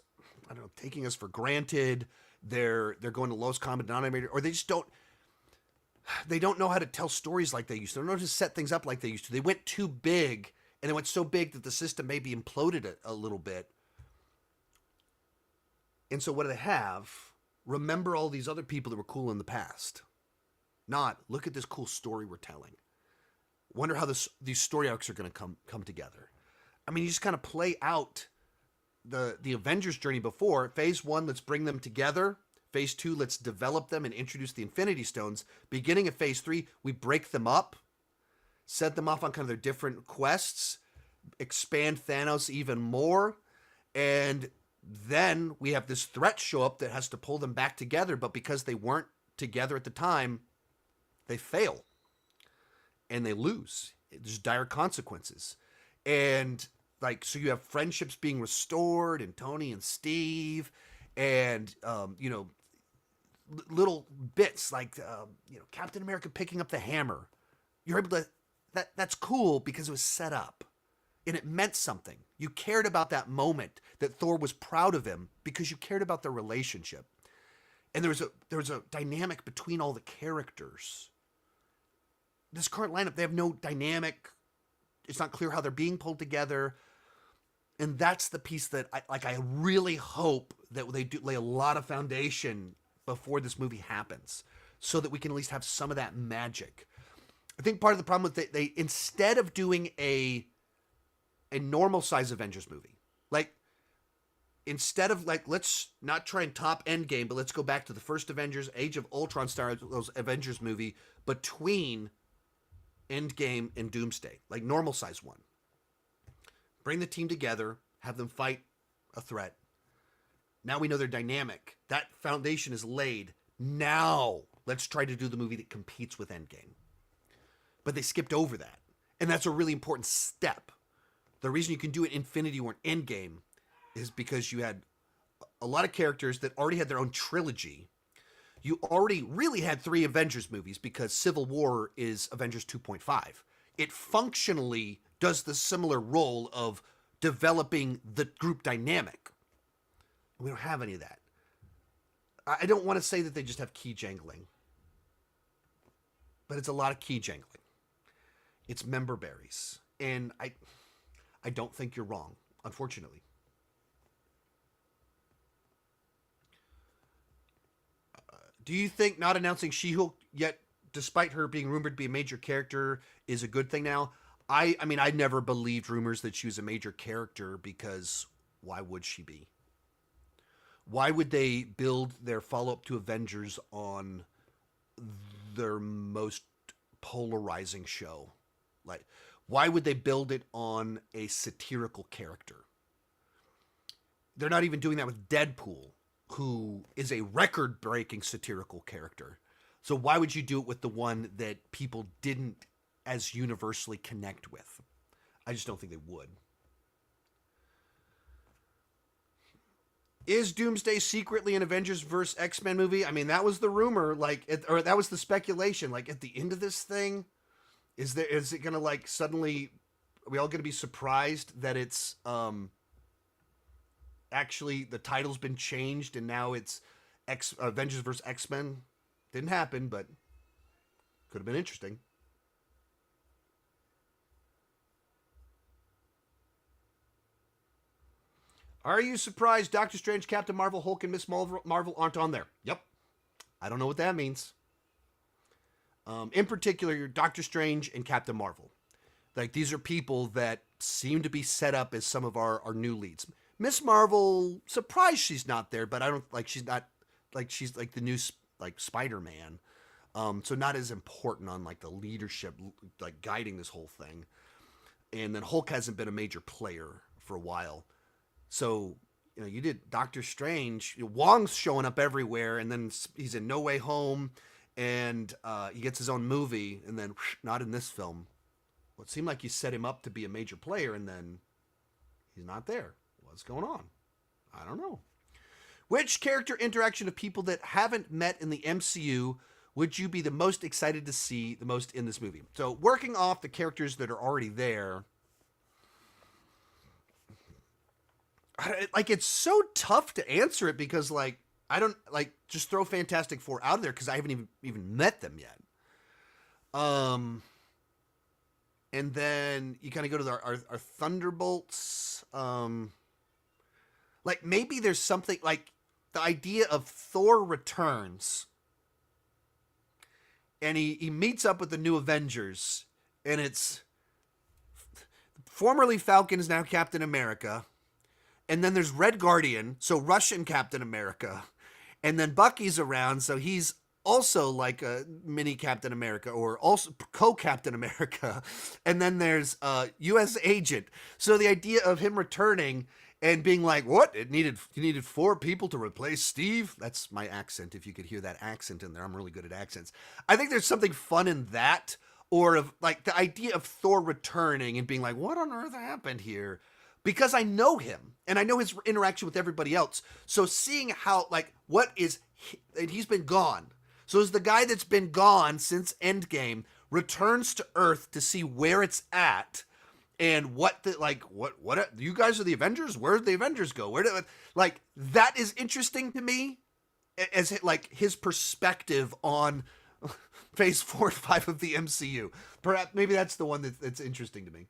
I don't know, taking us for granted. They're going to lowest common denominator, or they just don't know how to tell stories like they used to. They don't know how to set things up like they used to. They went too big, and they went so big that the system maybe imploded a little bit. And so what do they have? Remember all these other people that were cool in the past. Not, look at this cool story we're telling. Wonder how these story arcs are going to come together. I mean, you just kind of play out the Avengers journey before. Phase 1, let's bring them together. Phase 2, let's develop them and introduce the Infinity Stones. Beginning of Phase 3, we break them up. set them off on kind of their different quests, expand Thanos even more, and then we have this threat show up that has to pull them back together, but because they weren't together at the time, they fail and they lose. There's dire consequences. And like, so you have friendships being restored, and Tony and Steve, and little bits like Captain America picking up the hammer. You're able to that's cool because it was set up and it meant something. You cared about that moment, that Thor was proud of him because you cared about their relationship. And there was a dynamic between all the characters. This current lineup, they have no dynamic. It's not clear how they're being pulled together. And that's the piece that I really hope that they do lay a lot of foundation before this movie happens, so that we can at least have some of that magic. I think part of the problem with they instead of doing a normal size Avengers movie, like instead of like, let's not try and top Endgame, but let's go back to the first Avengers, Age of Ultron style Avengers movie between Endgame and Doomsday, like normal size one. Bring the team together, have them fight a threat. Now we know they're dynamic. That foundation is laid. Now let's try to do the movie that competes with Endgame. But they skipped over that. And that's a really important step. The reason you can do it in Infinity War and Endgame is because you had a lot of characters that already had their own trilogy. You already really had 3 Avengers movies because Civil War is Avengers 2.5. It functionally does the similar role of developing the group dynamic. We don't have any of that. I don't want to say that they just have key jangling, but it's a lot of key jangling. It's member berries. And I don't think you're wrong, unfortunately. Do you think not announcing She-Hulk yet, despite her being rumored to be a major character, is a good thing now? I mean, I never believed rumors that she was a major character, because why would she be? Why would they build their follow-up to Avengers on their most polarizing show? Like, why would they build it on a satirical character? They're not even doing that with Deadpool, who is a record-breaking satirical character. So why would you do it with the one that people didn't as universally connect with? I just don't think they would. Is Doomsday secretly an Avengers vs. X-Men movie? I mean, that was the rumor, or that was the speculation. Like, at the end of this thing, is it gonna, like, suddenly, are we all gonna be surprised that it's actually the title's been changed and now it's Avengers vs. X-Men? Didn't happen, but could have been interesting. Are you surprised Doctor Strange, Captain Marvel, Hulk, and Miss Marvel aren't on there? Yep. I don't know what that means. In particular, your Doctor Strange and Captain Marvel. Like, these are people that seem to be set up as some of our new leads. Miss Marvel, surprised she's not there, but I don't, like, she's not, like, she's like the new, like, Spider-Man. So not as important on, like, the leadership, like, guiding this whole thing. And then Hulk hasn't been a major player for a while. So, you did Doctor Strange. Wong's showing up everywhere, and then he's in No Way Home, and he gets his own movie, and then not in this film. Well, it seemed like you set him up to be a major player, and then he's not there. What's going on? I don't know. Which character interaction of people that haven't met in the MCU would you be the most excited to see the most in this movie? So, working off the characters that are already there, like, it's so tough to answer it because, like, I don't, like, just throw Fantastic Four out of there because I haven't even met them yet. And then you kind of go to our Thunderbolts. Like, maybe there's something, like, the idea of Thor returns and he meets up with the new Avengers, and it's formerly Falcon is now Captain America. And then there's Red Guardian, so Russian Captain America. And then Bucky's around, so he's also like a mini Captain America or also co-Captain America. And then there's US Agent. So the idea of him returning and being like, what? You needed 4 people to replace Steve? That's my accent. If you could hear that accent in there, I'm really good at accents. I think there's something fun in that, or of like the idea of Thor returning and being like, what on earth happened here? Because I know him and I know his interaction with everybody else. So seeing how, like, and he's been gone. So as the guy that's been gone since Endgame returns to Earth to see where it's at, and what you guys are the Avengers? Where did the Avengers go? Like, that is interesting to me as like his perspective on phase 4 and 5 of the MCU. Perhaps maybe that's the one that's interesting to me.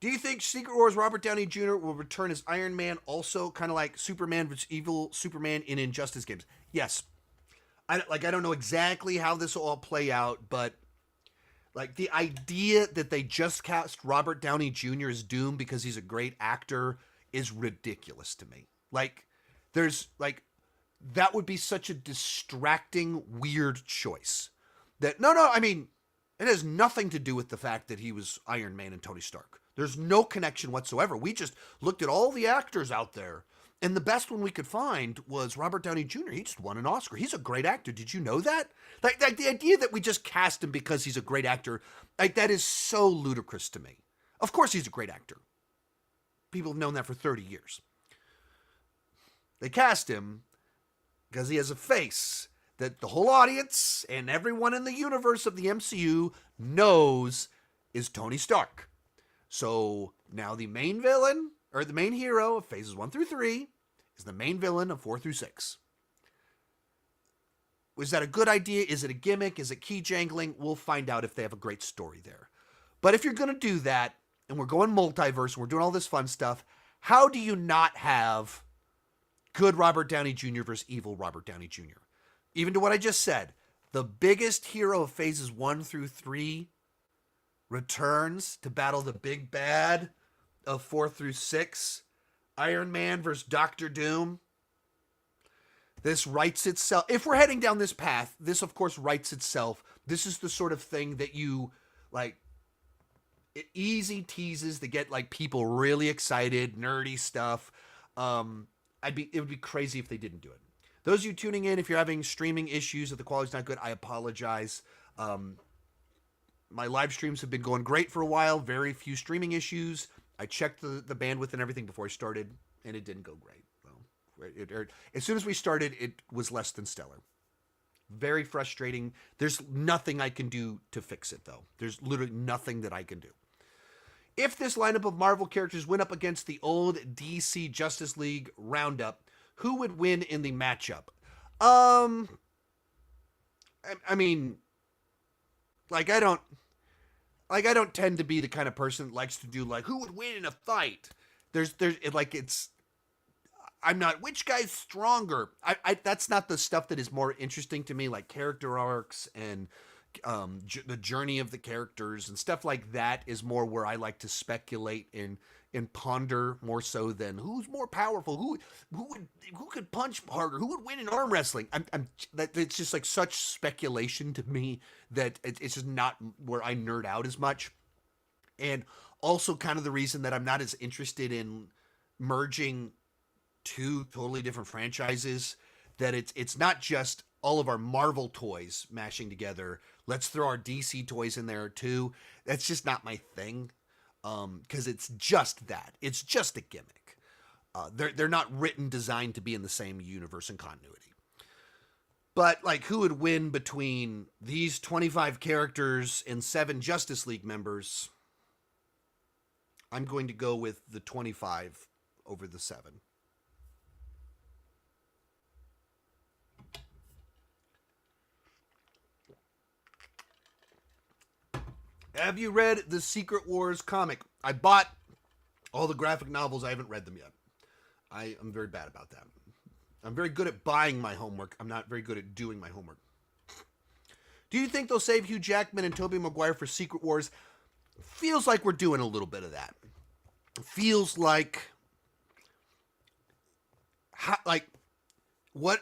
Do you think Secret Wars Robert Downey Jr. will return as Iron Man, also kind of like Superman vs. Evil Superman in Injustice games? Yes. I don't know exactly how this will all play out, but like the idea that they just cast Robert Downey Jr. as Doom because he's a great actor is ridiculous to me. Like, there's like, that would be such a distracting, weird choice. That no, I mean, it has nothing to do with the fact that he was Iron Man and Tony Stark. There's no connection whatsoever. We just looked at all the actors out there, and the best one we could find was Robert Downey Jr. He just won an Oscar. He's a great actor. Did you know that? Like the idea that we just cast him because he's a great actor, like, that is so ludicrous to me. Of course he's a great actor. People have known that for 30 years. They cast him because he has a face that the whole audience and everyone in the universe of the MCU knows is Tony Stark. So now the main villain, or the main hero of phases 1 through 3, is the main villain of 4 through 6. Was that a good idea? Is it a gimmick? Is it key jangling? We'll find out if they have a great story there. But if you're going to do that, and we're going multiverse, and we're doing all this fun stuff, how do you not have good Robert Downey Jr. versus evil Robert Downey Jr.? Even to what I just said, the biggest hero of phases 1 through 3 returns to battle the big bad of 4 through 6. Iron Man versus Doctor Doom. This writes itself. If we're heading down this path, this of course writes itself. This is the sort of thing that you like, easy teases that get like people really excited, nerdy stuff. It would be crazy if they didn't do it. Those of you tuning in, if you're having streaming issues, if the quality's not good, I apologize. My live streams have been going great for a while. Very few streaming issues. I checked the bandwidth and everything before I started, and it didn't go great. As soon as we started, it was less than stellar. Very frustrating. There's nothing I can do to fix it, though. There's literally nothing that I can do. If this lineup of Marvel characters went up against the old DC Justice League roundup, who would win in the matchup? I mean, like, I don't tend to be the kind of person that likes to do like, who would win in a fight? I'm not, which guy's stronger? That's not the stuff that is more interesting to me, like character arcs and the journey of the characters and stuff like that is more where I like to speculate and ponder more so than who's more powerful, who could punch harder, who would win in arm wrestling. It's just like such speculation to me that it's just not where I nerd out as much. And also kind of the reason that I'm not as interested in merging 2 totally different franchises, that it's not just all of our Marvel toys mashing together. Let's throw our DC toys in there too. That's just not my thing. Because it's just that. It's just a gimmick. They're not designed to be in the same universe and continuity. But like, who would win between these 25 characters and 7 Justice League members? I'm going to go with the 25 over the 7. Have you read the Secret Wars comic? I bought all the graphic novels. I haven't read them yet. I am very bad about that. I'm very good at buying my homework. I'm not very good at doing my homework. Do you think they'll save Hugh Jackman and Tobey Maguire for Secret Wars? Feels like we're doing a little bit of that. Feels like like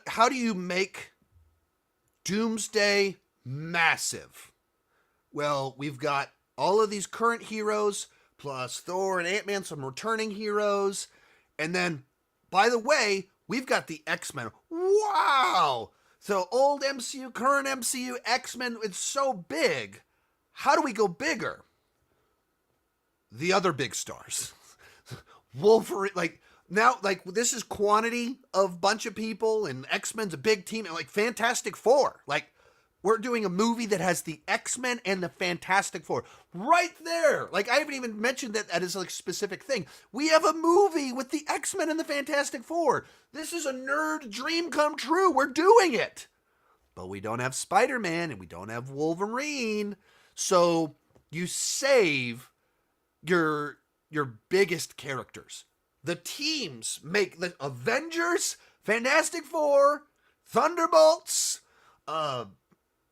how do you make Doomsday massive? Well, we've got all of these current heroes plus Thor and Ant-Man, some returning heroes, and then by the way, we've got the X-Men. Wow. So old MCU, current MCU, X-Men, it's so big. How do we go bigger? The other big stars. Wolverine, like now, like this is quantity of bunch of people, and X-Men's a big team, and like Fantastic Four. Like we're doing a movie that has the X-Men and the Fantastic Four right there. Like I haven't even mentioned that as like a specific thing. We have a movie with the X-Men and the Fantastic Four. This is a nerd dream come true. We're doing it. But we don't have Spider-Man and we don't have Wolverine. So you save your biggest characters. The teams make the Avengers, Fantastic Four, Thunderbolts,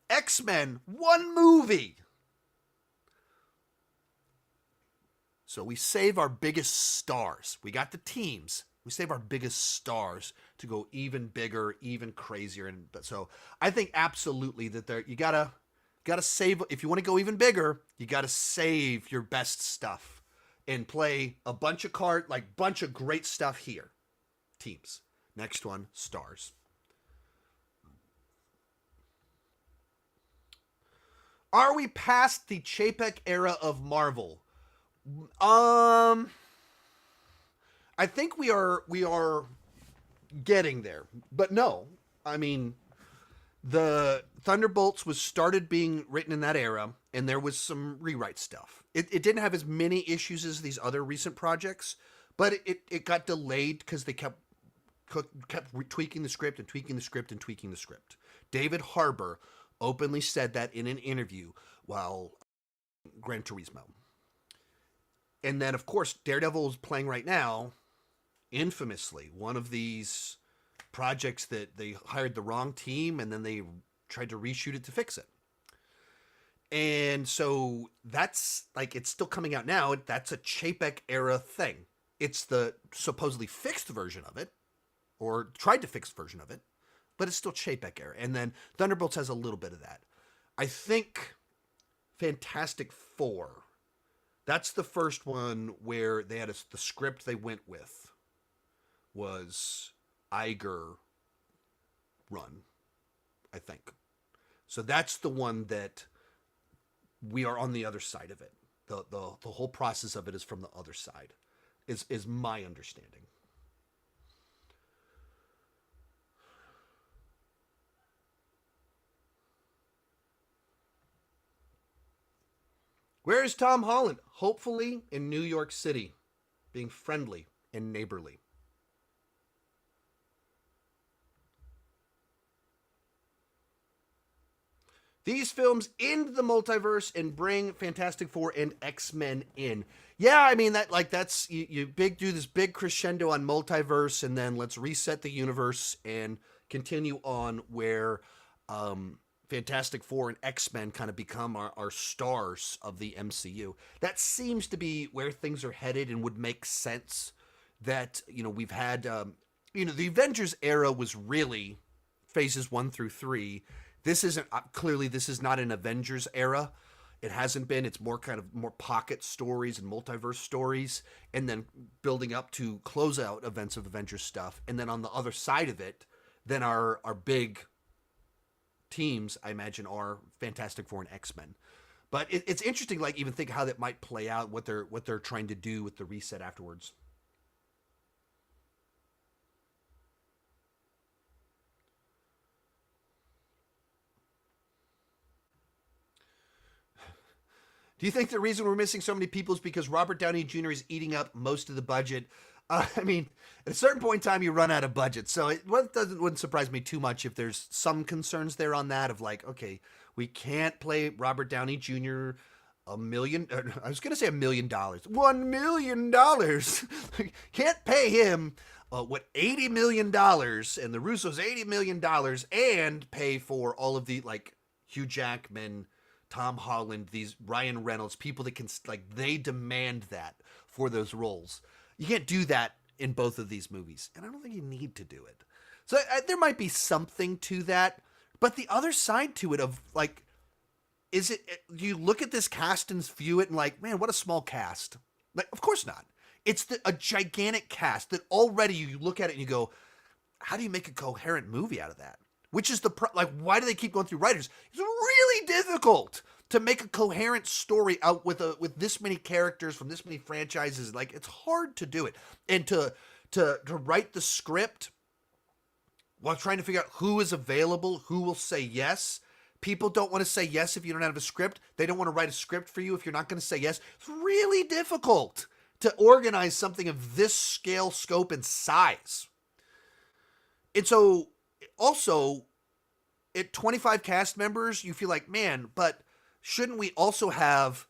X-Men, one movie. So we save our biggest stars. We got the teams. We save our biggest stars to go even bigger, even crazier. And so I think absolutely that you gotta save. If you want to go even bigger, you gotta save your best stuff and play a bunch of bunch of great stuff here. Teams. Next one, stars. Are we past the Chapek era of Marvel? I think we are getting there. But no. I mean, the Thunderbolts was started being written in that era, and there was some rewrite stuff. It didn't have as many issues as these other recent projects, but it got delayed because they kept tweaking the script and tweaking the script and tweaking the script. David Harbour openly said that in an interview while Gran Turismo. And then, of course, Daredevil is playing right now, infamously, one of these projects that they hired the wrong team and then they tried to reshoot it to fix it. And so that's like, it's still coming out now. That's a Chapek era thing. It's the supposedly fixed version of it, or tried to fix version of it, but it's still Chapek era. And then Thunderbolts has a little bit of that. I think Fantastic Four, that's the first one where they had the script they went with was Iger run, I think. So that's the one that we are on the other side of it. The whole process of it is from the other side, is my understanding. Where is Tom Holland? Hopefully in New York City, being friendly and neighborly. These films end the multiverse and bring Fantastic Four and X-Men in. Yeah, I mean that's you do this big crescendo on multiverse, and then let's reset the universe and continue on where Fantastic Four and X-Men kind of become our stars of the MCU. That seems to be where things are headed, and would make sense. That we've had the Avengers era was really phases 1 through 3. This isn't clearly, this is not an Avengers era. It hasn't been. It's more kind of more pocket stories and multiverse stories, and then building up to close out events of Avengers stuff. And then on the other side of it, then our big teams, I imagine, are Fantastic Four and X-Men. But it's interesting, like even think how that might play out, what they're trying to do with the reset afterwards. Do you think the reason we're missing so many people is because Robert Downey Jr. is eating up most of the budget? I mean, at a certain point in time, you run out of budget. So wouldn't surprise me too much if there's some concerns there on that of like, okay, we can't play Robert Downey Jr. a million. I was going to say $1 million. $1 million. Can't pay him $80 million, and the Russos $80 million, and pay for all of the like Hugh Jackman, Tom Holland, these Ryan Reynolds, people that can, like, they demand that for those roles. You can't do that in both of these movies, and I don't think you need to do it. So there might be something to that, but the other side to it of like, is it? Do you look at this cast and view it and like, man, what a small cast? Like, of course not. It's a gigantic cast that already you look at it and you go, how do you make a coherent movie out of that? Which is like, why do they keep going through writers? It's really difficult to make a coherent story out with this many characters from this many franchises. Like, it's hard to do it, and to write the script while trying to figure out who is available, who will say yes. People don't want to say yes if you don't have a script. They don't want to write a script for you if you're not going to say yes. It's really difficult to organize something of this scale, scope, and size. And so, also, at 25 cast members, you feel like, man, but shouldn't we also have,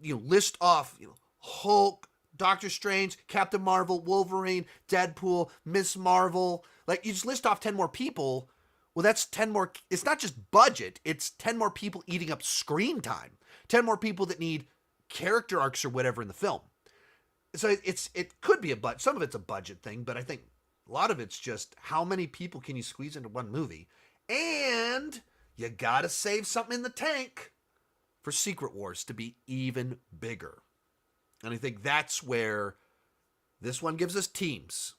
list off, Hulk, Doctor Strange, Captain Marvel, Wolverine, Deadpool, Miss Marvel. Like, you just list off 10 more people. Well, that's 10 more. It's not just budget. It's 10 more people eating up screen time. 10 more people that need character arcs or whatever in the film. So it could be some of it's a budget thing, but I think a lot of it's just how many people can you squeeze into one movie? And you gotta save something in the tank for Secret Wars to be even bigger. And I think that's where this one gives us teams.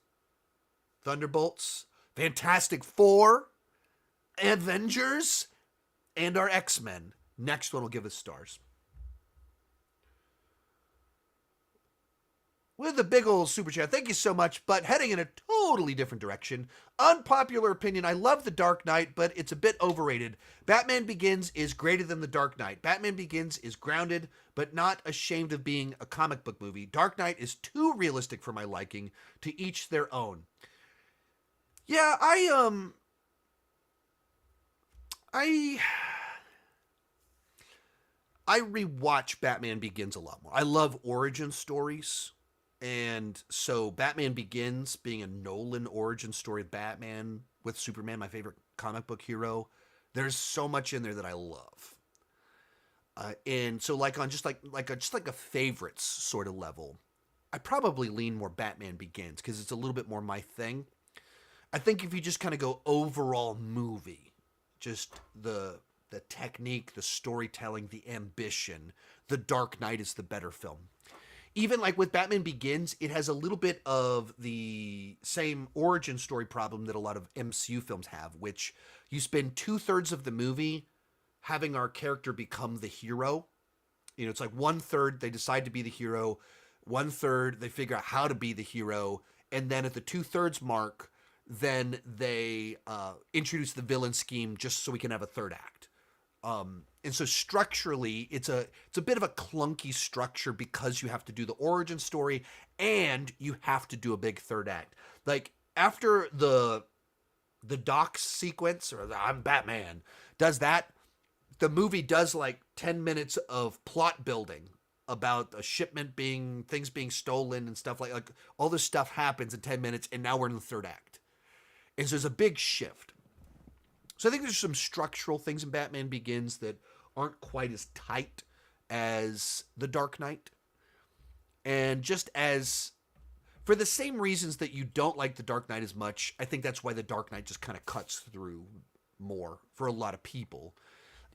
Thunderbolts, Fantastic Four, Avengers, and our X-Men. Next one will give us stars. With a big old super chat. Thank you so much, but heading in a totally different direction. Unpopular opinion, I love The Dark Knight, but it's a bit overrated. Batman Begins is greater than The Dark Knight. Batman Begins is grounded, but not ashamed of being a comic book movie. Dark Knight is too realistic for my liking, to each their own. Yeah, I rewatch Batman Begins a lot more. I love origin stories. And so Batman Begins being a Nolan origin story of Batman with Superman, my favorite comic book hero, there's so much in there that I love. And so like on just like a favorites sort of level, I probably lean more Batman Begins because it's a little bit more my thing. I think if you just kind of go overall movie, just the technique, the storytelling, the ambition, The Dark Knight is the better film. Even like with Batman Begins, it has a little bit of the same origin story problem that a lot of MCU films have, which you spend 2/3 of the movie having our character become the hero. It's like 1/3 they decide to be the hero, 1/3 they figure out how to be the hero, and then at the 2/3 mark, then they introduce the villain scheme just so we can have a third act. And so structurally, it's a bit of a clunky structure because you have to do the origin story and you have to do a big third act. Like after the Doc sequence or the I'm Batman does that, the movie does like 10 minutes of plot building about a shipment things being stolen and stuff like all this stuff happens in 10 minutes and now we're in the third act. And so there's a big shift. So I think there's some structural things in Batman Begins that aren't quite as tight as The Dark Knight. And just as, for the same reasons that you don't like The Dark Knight as much, I think that's why The Dark Knight just kind of cuts through more for a lot of people,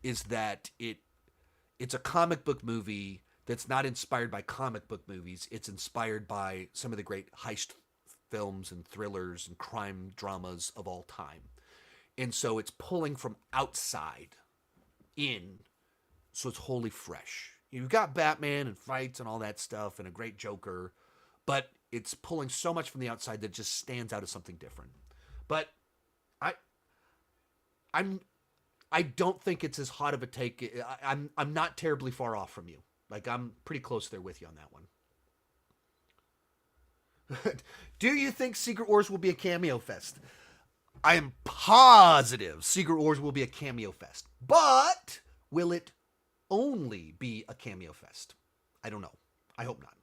is that it's a comic book movie that's not inspired by comic book movies. It's inspired by some of the great heist films and thrillers and crime dramas of all time. And so it's pulling from outside in, so it's wholly fresh. You've got Batman and fights and all that stuff and a great Joker, but it's pulling so much from the outside that it just stands out as something different. But I don't think it's as hot of a take. I'm not terribly far off from you. Like I'm pretty close there with you on that one. Do you think Secret Wars will be a cameo fest? I am positive Secret Wars will be a cameo fest. But will it only be a cameo fest? I don't know. I hope not.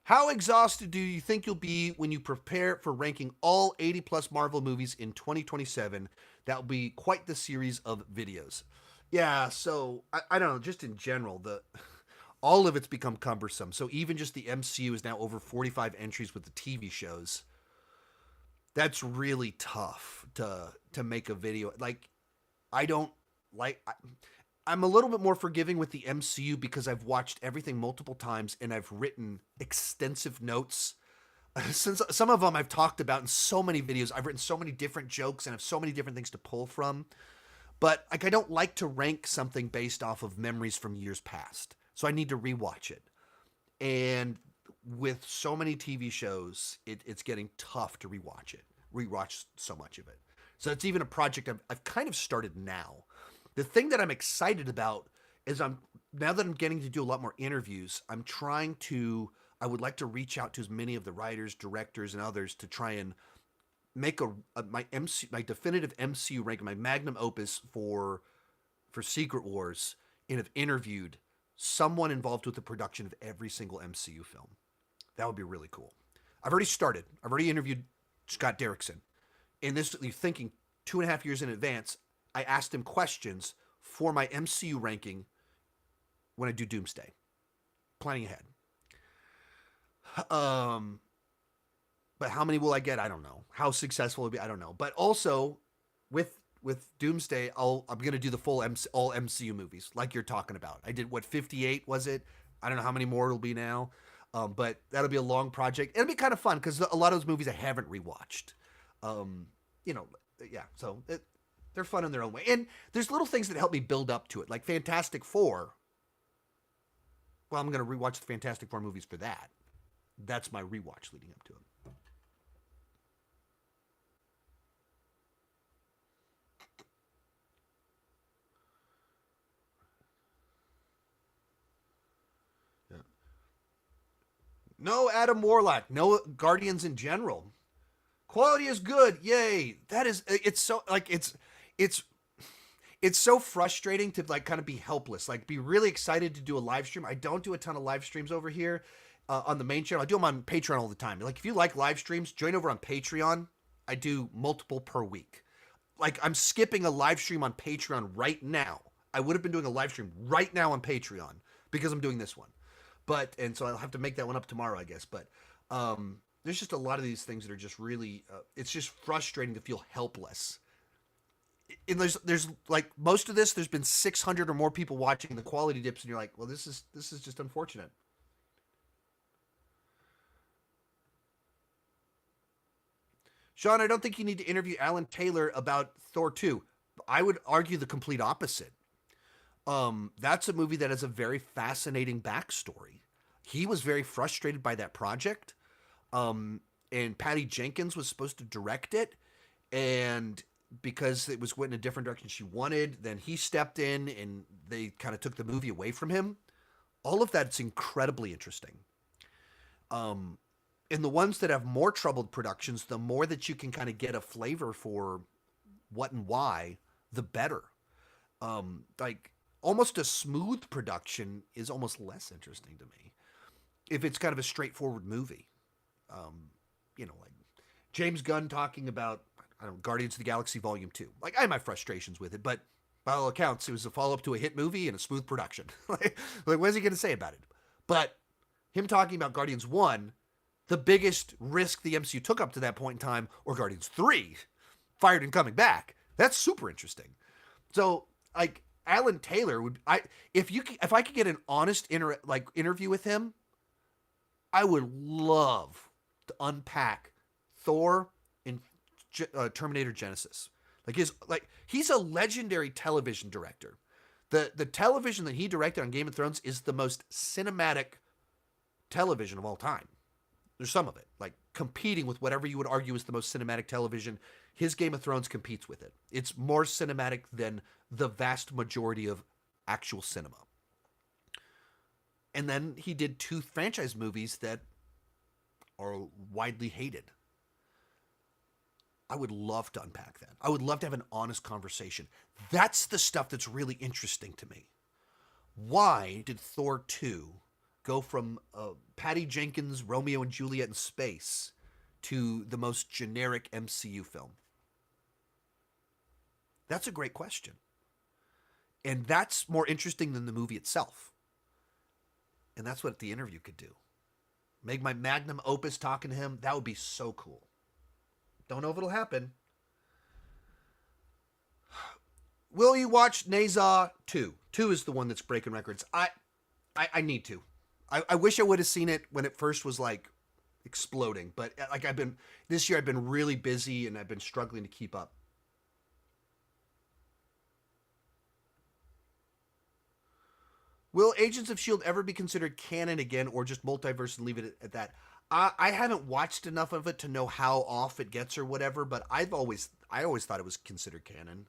How exhausted do you think you'll be when you prepare for ranking all 80 plus Marvel movies in 2027? That will be quite the series of videos. Yeah, so I don't know, just in general, the all of it's become cumbersome. So even just the MCU is now over 45 entries with the TV shows. That's really tough to make a video. Like I don't like I'm a little bit more forgiving with the MCU because I've watched everything multiple times and I've written extensive notes. Since some of them I've talked about in so many videos, I've written so many different jokes and have so many different things to pull from. But like I don't like to rank something based off of memories from years past. So I need to rewatch it. And with so many TV shows, it's getting tough to rewatch so much of it. So it's even a project I've kind of started now. The thing that I'm excited about is now that I'm getting to do a lot more interviews, I would like to reach out to as many of the writers, directors, and others to try and make my definitive MCU rank, my magnum opus for Secret Wars, and have interviewed someone involved with the production of every single MCU film. That would be really cool. I've already started. I've already interviewed Scott Derrickson. And this, you're thinking 2.5 years in advance, I asked him questions for my MCU ranking when I do Doomsday. Planning ahead. Um, but how many will I get? I don't know. How successful will it be? I don't know. But also, with Doomsday, I'm gonna do the full all MCU movies, like you're talking about. I did what 58 was it? I don't know how many more it'll be now, but that'll be a long project. It'll be kind of fun because a lot of those movies I haven't rewatched. Um, you know, yeah. So they're fun in their own way, and there's little things that help me build up to it, like Fantastic Four. Well, I'm gonna rewatch the Fantastic Four movies for that. That's my rewatch leading up to it. Yeah. No Adam Warlock. No Guardians in general. Quality is good. Yay. That is it's so like it's so frustrating to like kind of be helpless. Like be really excited to do a live stream. I don't do a ton of live streams over here on the main channel. I do them on Patreon all the time. Like if you like live streams, join over on Patreon. I do multiple per week. Like I'm skipping a live stream on Patreon right now. I would have been doing a live stream right now on Patreon because I'm doing this one. But and so I'll have to make that one up tomorrow, I guess. But there's just a lot of these things that are just really it's just frustrating to feel helpless. And there's like most of this there's been 600 or more people watching, the quality dips and you're like, well, this is just unfortunate. Sean, I don't think you need to interview Alan Taylor about Thor 2. I would argue the complete opposite. That's a movie that has a very fascinating backstory. He was very frustrated by that project. And Patty Jenkins was supposed to direct it, and because it was went in a different direction she wanted, then he stepped in and they kind of took the movie away from him. All of that's incredibly interesting. And the ones that have more troubled productions, the more that you can kind of get a flavor for what and why, the better. Like almost a smooth production is almost less interesting to me if it's kind of a straightforward movie. Um, like James Gunn talking about I don't know, Guardians of the Galaxy Volume 2. Like I have my frustrations with it, but by all accounts, it was a follow up to a hit movie and a smooth production. Like what is he going to say about it? But him talking about Guardians 1, the biggest risk the MCU took up to that point in time, or Guardians 3, fired and coming back. That's super interesting. So, like Alan Taylor would I if I could get an honest interview with him, I would love to unpack Thor and Terminator Genesis. He's a legendary television director. The television that he directed on Game of Thrones is the most cinematic television of all time. There's some of it, like competing with whatever you would argue is the most cinematic television. His Game of Thrones competes with it. It's more cinematic than the vast majority of actual cinema. And then he did 2 franchise movies that are widely hated. I would love to unpack that. I would love to have an honest conversation. That's the stuff that's really interesting to me. Why did Thor 2 go from Patty Jenkins' Romeo and Juliet in space to the most generic MCU film? That's a great question. And that's more interesting than the movie itself. And that's what the interview could do. Make my magnum opus talking to him. That would be so cool. Don't know if it'll happen. Will you watch Naza 2? 2 is the one that's breaking records. I need to. I wish I would have seen it when it first was like exploding, but like this year I've been really busy and I've been struggling to keep up. Will Agents of S.H.I.E.L.D. ever be considered canon again or just multiverse and leave it at that? I haven't watched enough of it to know how off it gets or whatever, but I always thought it was considered canon.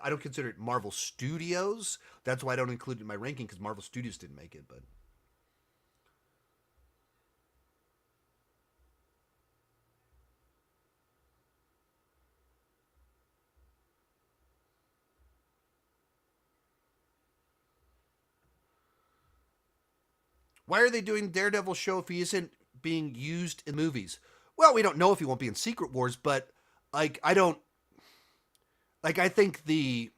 I don't consider it Marvel Studios. That's why I don't include it in my ranking because Marvel Studios didn't make it. But why are they doing Daredevil show if he isn't being used in movies? Well, we don't know if he won't be in Secret Wars, but like I don't like I think the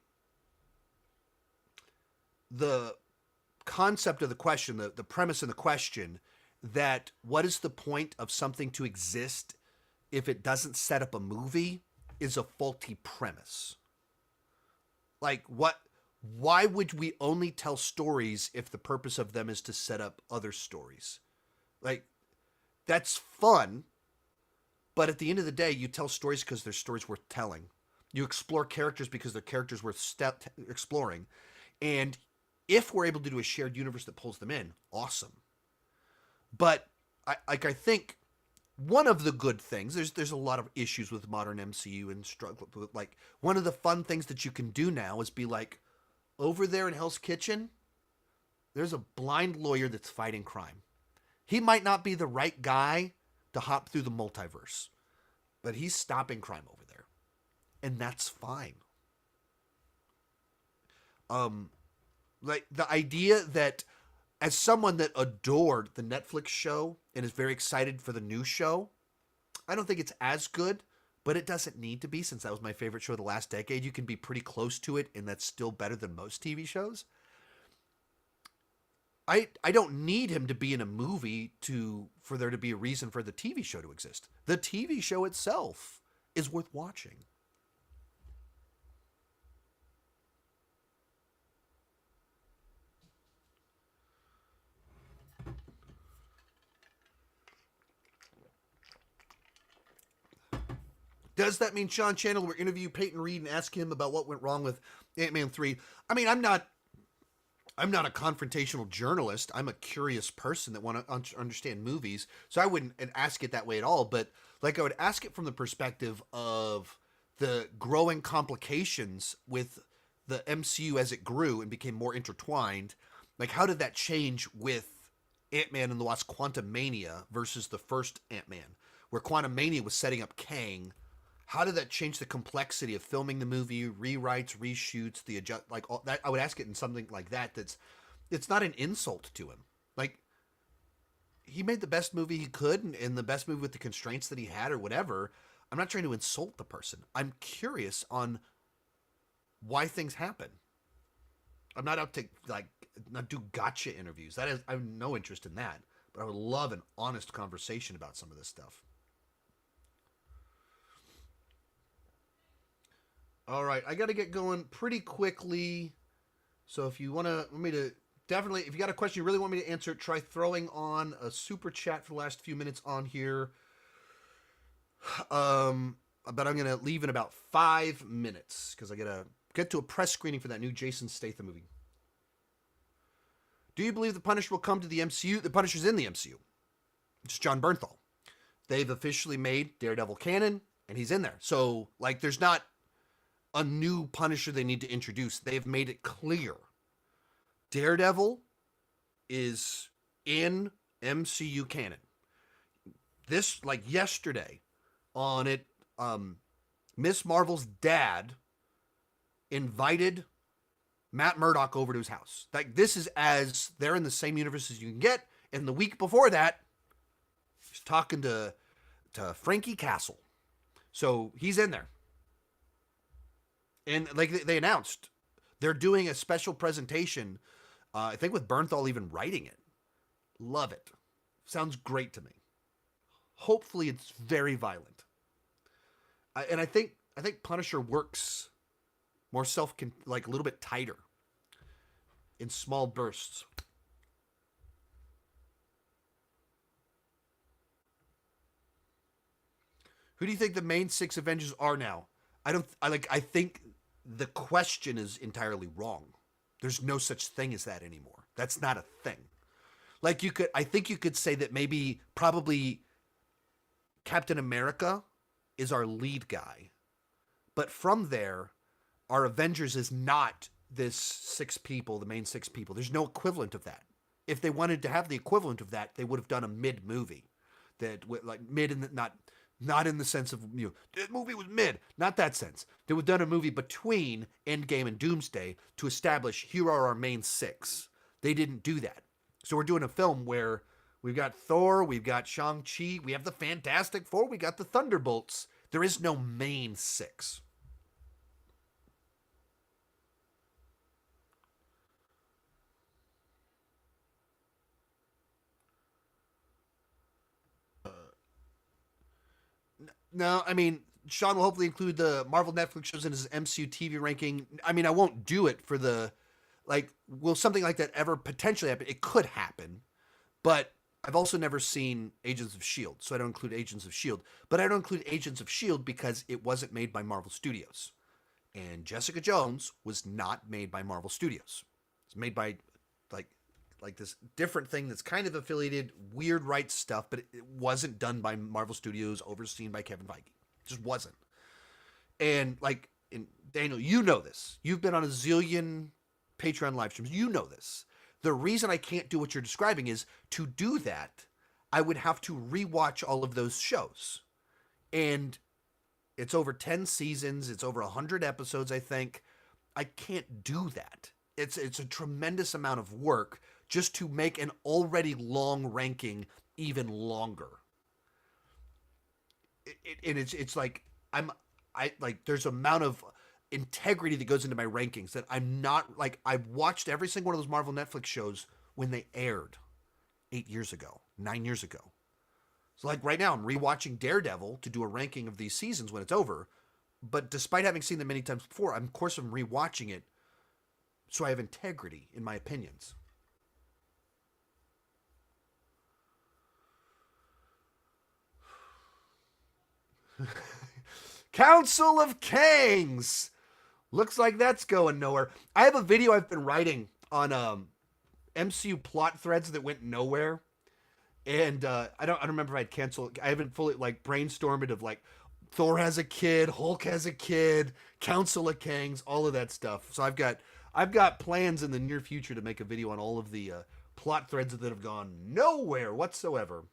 concept of the question, the premise of the question, that what is the point of something to exist if it doesn't set up a movie is a faulty premise. Like what why would we only tell stories if the purpose of them is to set up other stories? Like that's fun, but at the end of the day, you tell stories because they're stories worth telling. You explore characters because they're characters worth exploring. And if we're able to do a shared universe that pulls them in, awesome. But I think one of the good things there's a lot of issues with modern MCU and struggle with like one of the fun things that you can do now is be like over there in Hell's Kitchen, there's a blind lawyer that's fighting crime. He might not be the right guy to hop through the multiverse, but he's stopping crime over there, and that's fine. Um, like the idea that as someone that adored the Netflix show and is very excited for the new show, I don't think it's as good, but it doesn't need to be since that was my favorite show of the last decade. You can be pretty close to it, and that's still better than most TV shows. I don't need him to be in a movie to for there to be a reason for the TV show to exist. The TV show itself is worth watching. Does that mean Sean Chandler will interview Peyton Reed and ask him about what went wrong with Ant-Man 3? I mean, I'm not a confrontational journalist. I'm a curious person that want to understand movies. So I wouldn't ask it that way at all, but like I would ask it from the perspective of the growing complications with the MCU as it grew and became more intertwined. Like how did that change with Ant-Man and the Wasp Quantumania versus the first Ant-Man, where Quantumania was setting up Kang. How did that change the complexity of filming the movie, rewrites, reshoots, the adjust, like all that? I would ask it in something like that. It's not an insult to him. Like he made the best movie he could and the best movie with the constraints that he had or whatever. I'm not trying to insult the person. I'm curious on why things happen. I'm not out to like not do gotcha interviews. That is, I have no interest in that. But I would love an honest conversation about some of this stuff. All right, I got to get going pretty quickly. So if you want me to definitely, if you got a question you really want me to answer, try throwing on a super chat for the last few minutes on here. But I'm gonna leave in about 5 minutes because I gotta get to a press screening for that new Jason Statham movie. Do you believe the Punisher will come to the MCU? The Punisher's in the MCU. It's John Bernthal. They've officially made Daredevil canon, and he's in there. So like, there's not a new Punisher they need to introduce. They've made it clear Daredevil is in MCU canon. This, like yesterday on it, Miss Marvel's dad invited Matt Murdock over to his house. Like this is as they're in the same universe as you can get. And the week before that, he's talking to Frankie Castle. So he's in there. And like they announced, They're doing a special presentation, I think with Bernthal even writing it. Love it. Sounds great to me. Hopefully, it's very violent. And I think Punisher works more like a little bit tighter in small bursts. Who do you think the main six Avengers are now? I don't. I like. I think the question is entirely wrong. There's no such thing as that anymore. That's not a thing. Like you could. I think you could say that maybe probably Captain America is our lead guy, but from there, our Avengers is not this six people, the main six people. There's no equivalent of that. If they wanted to have the equivalent of that, they would have done a mid movie that like mid in the, not in the sense of the movie was mid, not that sense. They would have done a movie between Endgame and Doomsday to establish here are our main six. They didn't do that, so we're doing a film where we've got Thor, we've got Shang-Chi, we have the Fantastic Four, we got the Thunderbolts. There is no main six. No, I mean, Sean will hopefully include the Marvel Netflix shows in his MCU TV ranking. I mean, I won't do it for the, like, will something like that ever potentially happen? It could happen, but I've also never seen Agents of S.H.I.E.L.D., so I don't include Agents of S.H.I.E.L.D., but I don't include Agents of S.H.I.E.L.D. because it wasn't made by Marvel Studios. And Jessica Jones was not made by Marvel Studios. It's made by, like, like this different thing that's kind of affiliated, weird rights stuff, but it wasn't done by Marvel Studios, overseen by Kevin Feige. It just wasn't. And like, Daniel, you know this. You've been on a zillion Patreon live streams. You know this. The reason I can't do what you're describing is to do that, I would have to rewatch all of those shows. And it's over 10 seasons. It's over 100 episodes, I think. I can't do that. It's a tremendous amount of work just to make an already long ranking even longer. And it's like I like there's amount of integrity that goes into my rankings that I'm not like I watched every single one of those Marvel Netflix shows when they aired 8 years ago, 9 years ago. So like right now I'm rewatching Daredevil to do a ranking of these seasons when it's over. But despite having seen them many times before, I'm of course I'm rewatching it so I have integrity in my opinions. Council of Kangs. Looks like that's going nowhere. I have a video I've been writing on MCU plot threads that went nowhere, and I don't remember if I'd cancel. I haven't fully like brainstormed it of like Thor has a kid, Hulk has a kid, Council of Kangs, all of that stuff. So I've got plans in the near future to make a video on all of the plot threads that have gone nowhere whatsoever.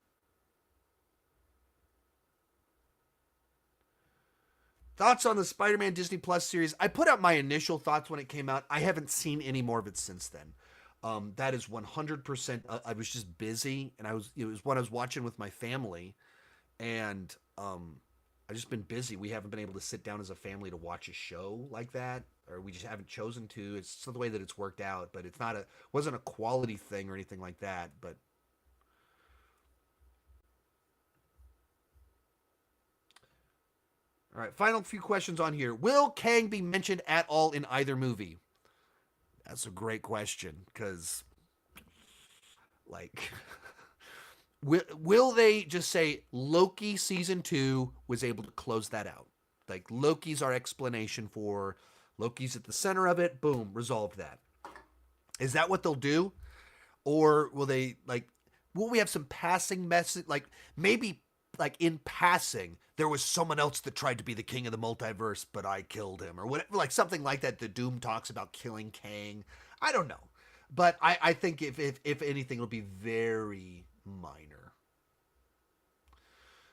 Thoughts on the Spider-Man Disney Plus series? I put out my initial thoughts when it came out. I haven't seen any more of it since then. That is 100%. I was just busy, and it was what I was watching with my family, and I've just been busy. We haven't been able to sit down as a family to watch a show like that, or we just haven't chosen to. It's the way that it's worked out, but it's not wasn't a quality thing or anything like that. But all right, final few questions on here. Will Kang be mentioned at all in either movie? That's a great question because, like, will they just say Loki season 2 was able to close that out? Like, Loki's our explanation for Loki's at the center of it. Boom, resolve that. Is that what they'll do? Or will they, like, will we have some passing message? Like, maybe, like, in passing, there was someone else that tried to be the king of the multiverse, but I killed him, or whatever, like something like that. The Doom talks about killing Kang. I don't know, but I think if anything, it'll be very minor.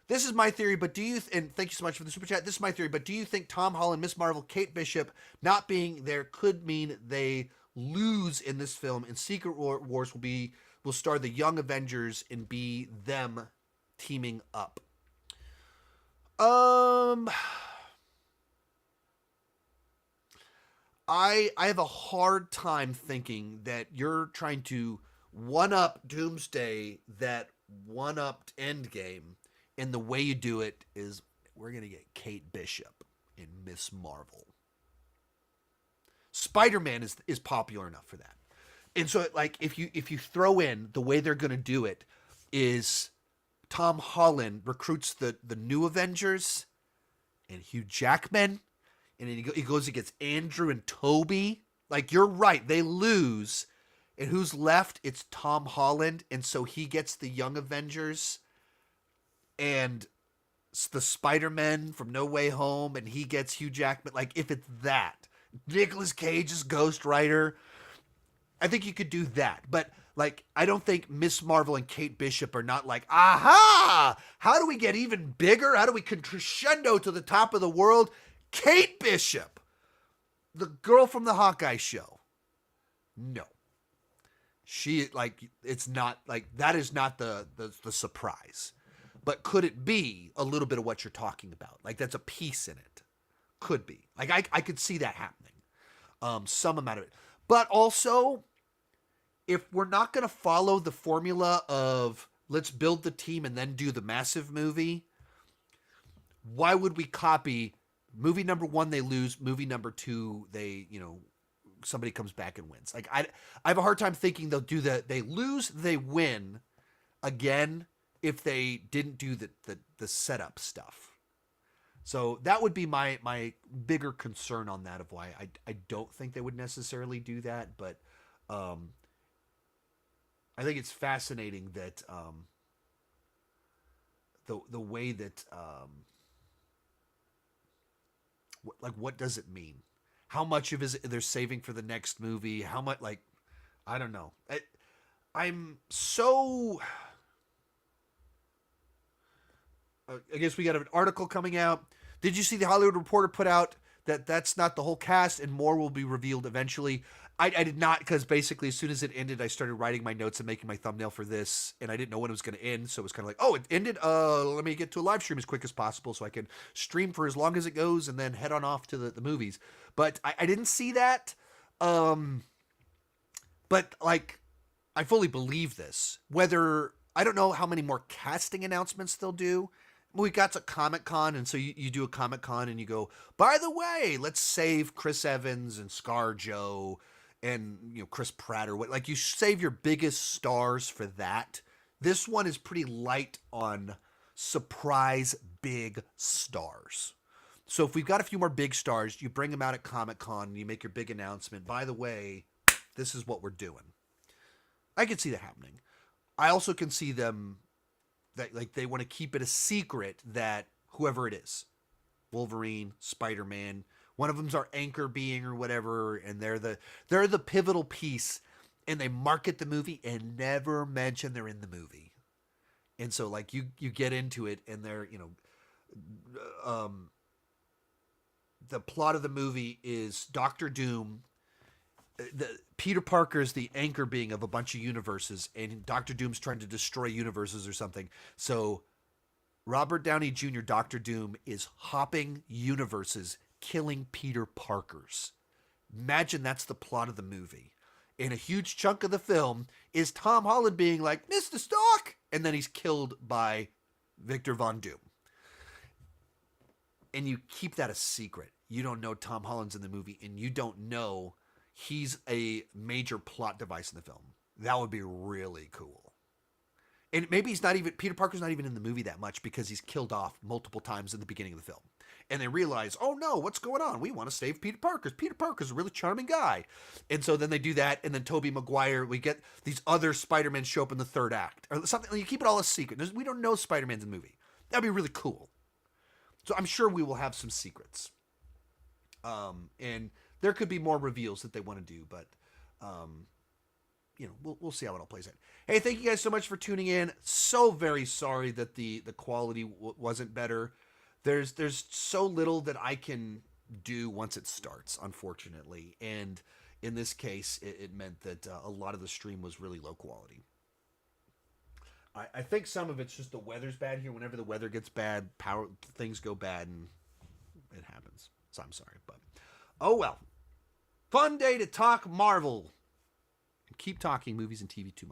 This is my theory, but do you? And thank you so much for the super chat. This is my theory, but do you think Tom Holland, Miss Marvel, Kate Bishop not being there could mean they lose in this film, and Secret Wars will star the Young Avengers and be them teaming up? Um, I have a hard time thinking that you're trying to one up Doomsday that one upped Endgame, and the way you do it is we're gonna get Kate Bishop in Miss Marvel. Spider-Man is popular enough for that. And so like if you throw in the way they're gonna do it is Tom Holland recruits the new Avengers and Hugh Jackman, and then he goes against Andrew and Toby. Like you're right, they lose, and who's left? It's Tom Holland, and so he gets the Young Avengers and the Spider-Man from No Way Home, and he gets Hugh Jackman. Like if it's that, Nicolas Cage's Ghost Rider, I think you could do that. But like, I don't think Miss Marvel and Kate Bishop are not like, aha! How do we get even bigger? How do we crescendo to the top of the world? Kate Bishop, the girl from the Hawkeye show. No. She, like, it's not, like, that is not the surprise. But could it be a little bit of what you're talking about? Like, that's a piece in it. Could be. Like, I could see that happening. Some amount of it. But also, if we're not going to follow the formula of let's build the team and then do the massive movie, why would we copy movie number 1, they lose, movie number 2, they, somebody comes back and wins? Like, I have a hard time thinking they'll do that. They lose, they win again if they didn't do the setup stuff. So that would be my bigger concern on that, of why I don't think they would necessarily do that. But I think it's fascinating that the way that what does it mean? How much of it they're saving for the next movie? How much, like, I don't know. I'm so. I guess we got an article coming out. Did you see the Hollywood Reporter put out that that's not the whole cast and more will be revealed eventually? I did not, because basically as soon as it ended, I started writing my notes and making my thumbnail for this, and I didn't know when it was going to end, so it was kind of like, oh, it ended? Let me get to a live stream as quick as possible so I can stream for as long as it goes and then head on off to the movies. But I didn't see that. But, like, I fully believe this. Whether, I don't know how many more casting announcements they'll do. We got to Comic-Con, and so you do a Comic-Con and you go, by the way, let's save Chris Evans and ScarJo and Chris Pratt or what. Like, you save your biggest stars for that. This one is pretty light on surprise big stars. So if we've got a few more big stars, you bring them out at Comic-Con and you make your big announcement. By the way, this is what we're doing. I can see that happening. I also can see them that, like, they want to keep it a secret that whoever it is, Wolverine, Spider-Man, one of them's our anchor being or whatever, and they're the pivotal piece, and they market the movie and never mention they're in the movie. And so, like, you get into it, and they're, the plot of the movie is Doctor Doom. Peter Parker is the anchor being of a bunch of universes, and Doctor Doom's trying to destroy universes or something. So Robert Downey Jr., Doctor Doom, is hopping universes, killing Peter Parkers. Imagine that's the plot of the movie. And a huge chunk of the film is Tom Holland being like, Mr. Stark! And then he's killed by Victor Von Doom. And you keep that a secret. You don't know Tom Holland's in the movie, and you don't know he's a major plot device in the film. That would be really cool. And maybe Peter Parker's not even in the movie that much because he's killed off multiple times in the beginning of the film. And they realize, oh no, what's going on? We want to save Peter Parker. Peter Parker's a really charming guy. And so then they do that, and then Tobey Maguire, we get these other Spider-Men show up in the third act. Or something. You keep it all a secret. We don't know Spider-Man's in the movie. That'd be really cool. So I'm sure we will have some secrets. And there could be more reveals that they want to do, but we'll see how it all plays out. Hey, thank you guys so much for tuning in. So very sorry that the quality wasn't better. There's so little that I can do once it starts, unfortunately, and in this case, it meant that a lot of the stream was really low quality. I think some of it's just the weather's bad here. Whenever the weather gets bad, things go bad, and it happens. So I'm sorry, but oh well. Fun day to talk Marvel. And keep talking movies and TV too much.